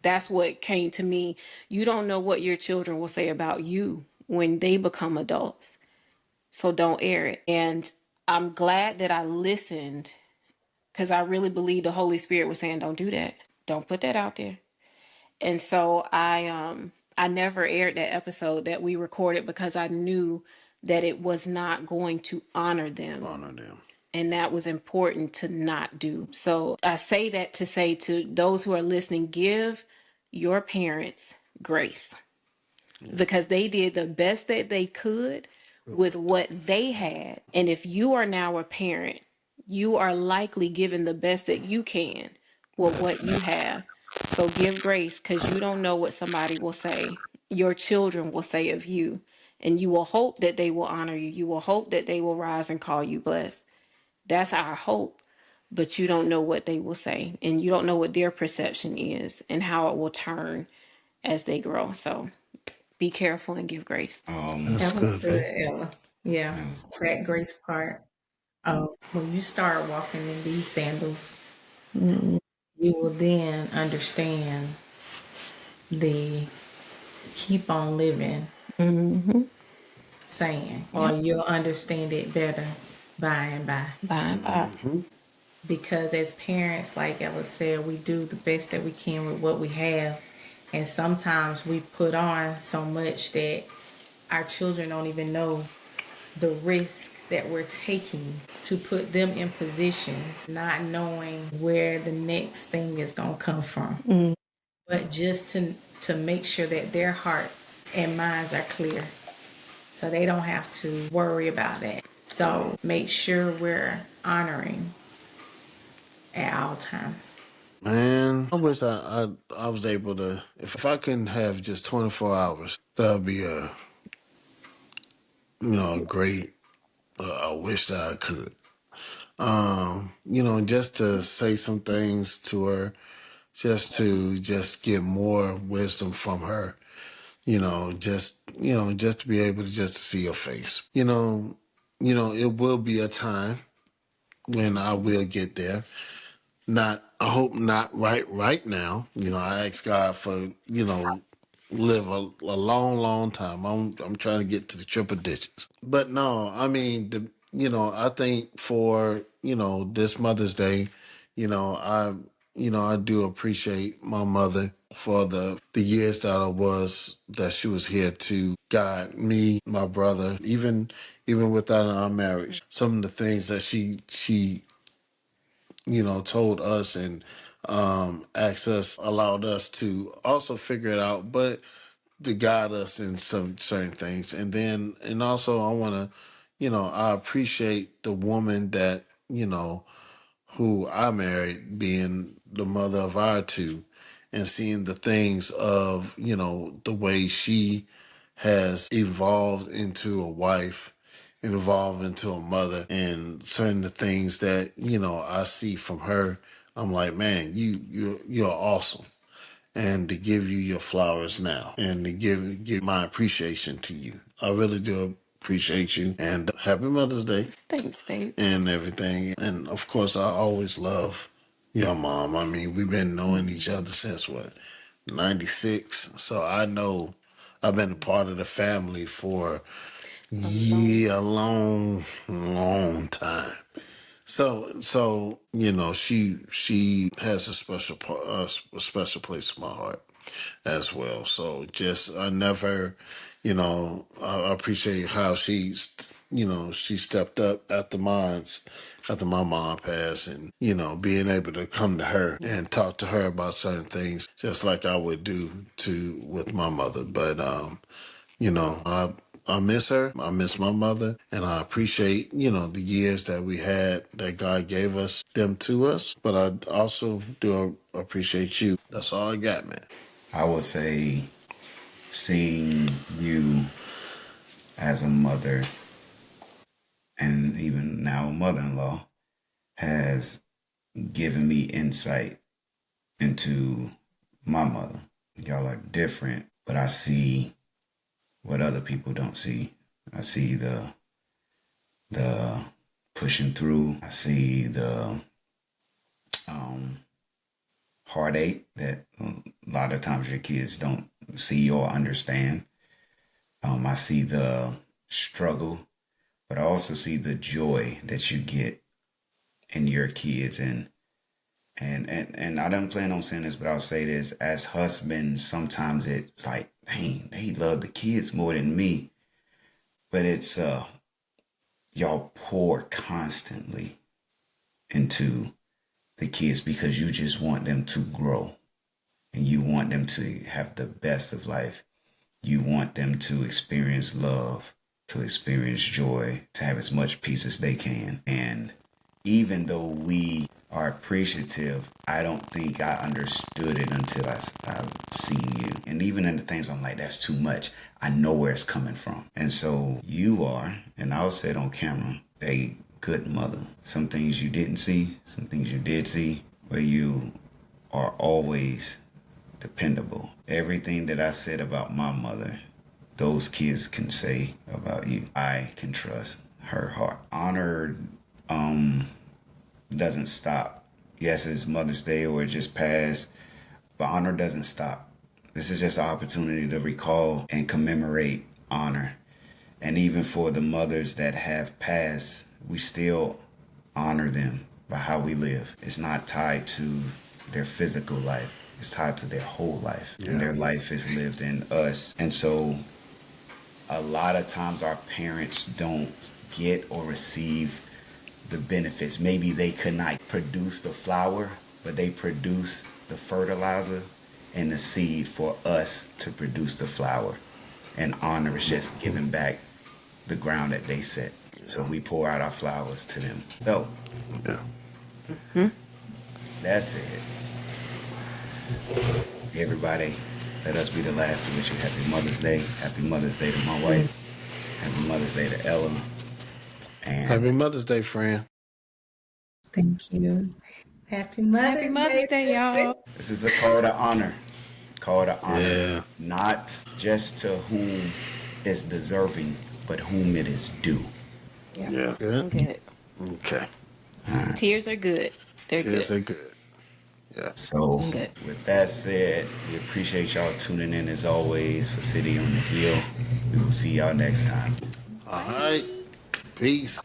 That's what came to me. You don't know what your children will say about you when they become adults. So don't air it. And I'm glad that I listened, because I really believe the Holy Spirit was saying, don't do that. Don't put that out there. And so I never aired that episode that we recorded because I knew that it was not going to honor them. And that was important to not do. So I say that to say to those who are listening, give your parents grace, because they did the best that they could with what they had. And if you are now a parent, you are likely giving the best that you can with what you have. So give grace, because you don't know what somebody will say, your children will say of you. And you will hope that they will honor you. You will hope that they will rise and call you blessed. That's our hope. But you don't know what they will say, and you don't know what their perception is and how it will turn as they grow. So be careful and give grace. That's That was good, good, babe. Ella. Yeah, that grace part. When you start walking in these sandals, you will then understand the keep on living saying, or you'll understand it better by and by. Because as parents, like Ella said, we do the best that we can with what we have. And sometimes we put on so much that our children don't even know the risk that we're taking to put them in positions, not knowing where the next thing is going to come from. But just to make sure that their hearts and minds are clear, so they don't have to worry about that. So make sure we're honoring at all times. Man, I wish I was able to. If I couldn't have just 24 hours, that would be a a great. I wish that I could. Just to say some things to her, just to get more wisdom from her. Just to be able to just to see her face. It will be a time when I will get there. I hope not right now. I ask God for, live a long, long time. I'm trying to get to the triple digits. But no, I mean, I think for, this Mother's Day, I, I do appreciate my mother for the years that she was here to guide me, my brother, even without our marriage. Some of the things that she told us and asked us, allowed us to also figure it out, but to guide us in some certain things. And also I want to, I appreciate the woman that, who I married, being the mother of our two, and seeing the things of, the way she has evolved into a wife, evolved into a mother, and certain the things that, I see from her. I'm like, man, you're awesome. And to give you your flowers now, and to give my appreciation to you. I really do appreciate you, and happy Mother's Day. Thanks, babe. And everything. And of course, I always love your mom. I mean, we've been knowing each other since what, 96. So I know I've been a part of the family for a long, long time. So she has a special place in my heart as well. So just I never, I appreciate how she stepped up after my mom passed, and being able to come to her and talk to her about certain things, just like I would do with my mother. But I miss her. I miss my mother, and I appreciate, the years that we had, that God gave us, them to us. But I also do appreciate you. That's all I got, man. I would say seeing you as a mother and even now a mother-in-law has given me insight into my mother. Y'all are different, but I see what other people don't see. I see the pushing through. I see the heartache that a lot of times your kids don't see or understand. I see the struggle, but I also see the joy that you get in your kids. And I don't plan on saying this, but I'll say this: as husbands, sometimes it's like, dang, they love the kids more than me. But it's y'all pour constantly into the kids because you just want them to grow, and you want them to have the best of life. You want them to experience love, to experience joy, to have as much peace as they can. And even though we are appreciative, I don't think I understood it until I've seen you. And even in the things where I'm like, that's too much, I know where it's coming from. And so you are, and I'll say it on camera, a good mother. Some things you didn't see, some things you did see, but you are always dependable. Everything that I said about my mother, those kids can say about you. I can trust her heart. Honor doesn't stop. Yes, it's Mother's Day or it just passed, but honor doesn't stop. This is just an opportunity to recall and commemorate honor. And even for the mothers that have passed, we still honor them by how we live. It's not tied to their physical life. It's tied to their whole life. Yeah. And their life is lived in us. And so a lot of times our parents don't get or receive the benefits. Maybe they could not produce the flower, but they produce the fertilizer and the seed for us to produce the flower. And honor is just giving back the ground that they set. So we pour out our flowers to them. So, yeah. That's it. Everybody, let us be the last to wish you happy Mother's Day. Happy Mother's Day to my wife. Happy Mother's Day to Ella. And Happy Mother's Day, friend. Thank you. Happy Mother's Day, y'all. this is a call to honor. Call to honor. Yeah. Not just to whom is deserving, but whom it is due. Yeah. I'm Good. good. Okay. Tears are good. They're Tears good. are good. Yeah. So, Good. with that said, we appreciate y'all tuning in as always for City on the Hill. We will see y'all next time. All right. Peace.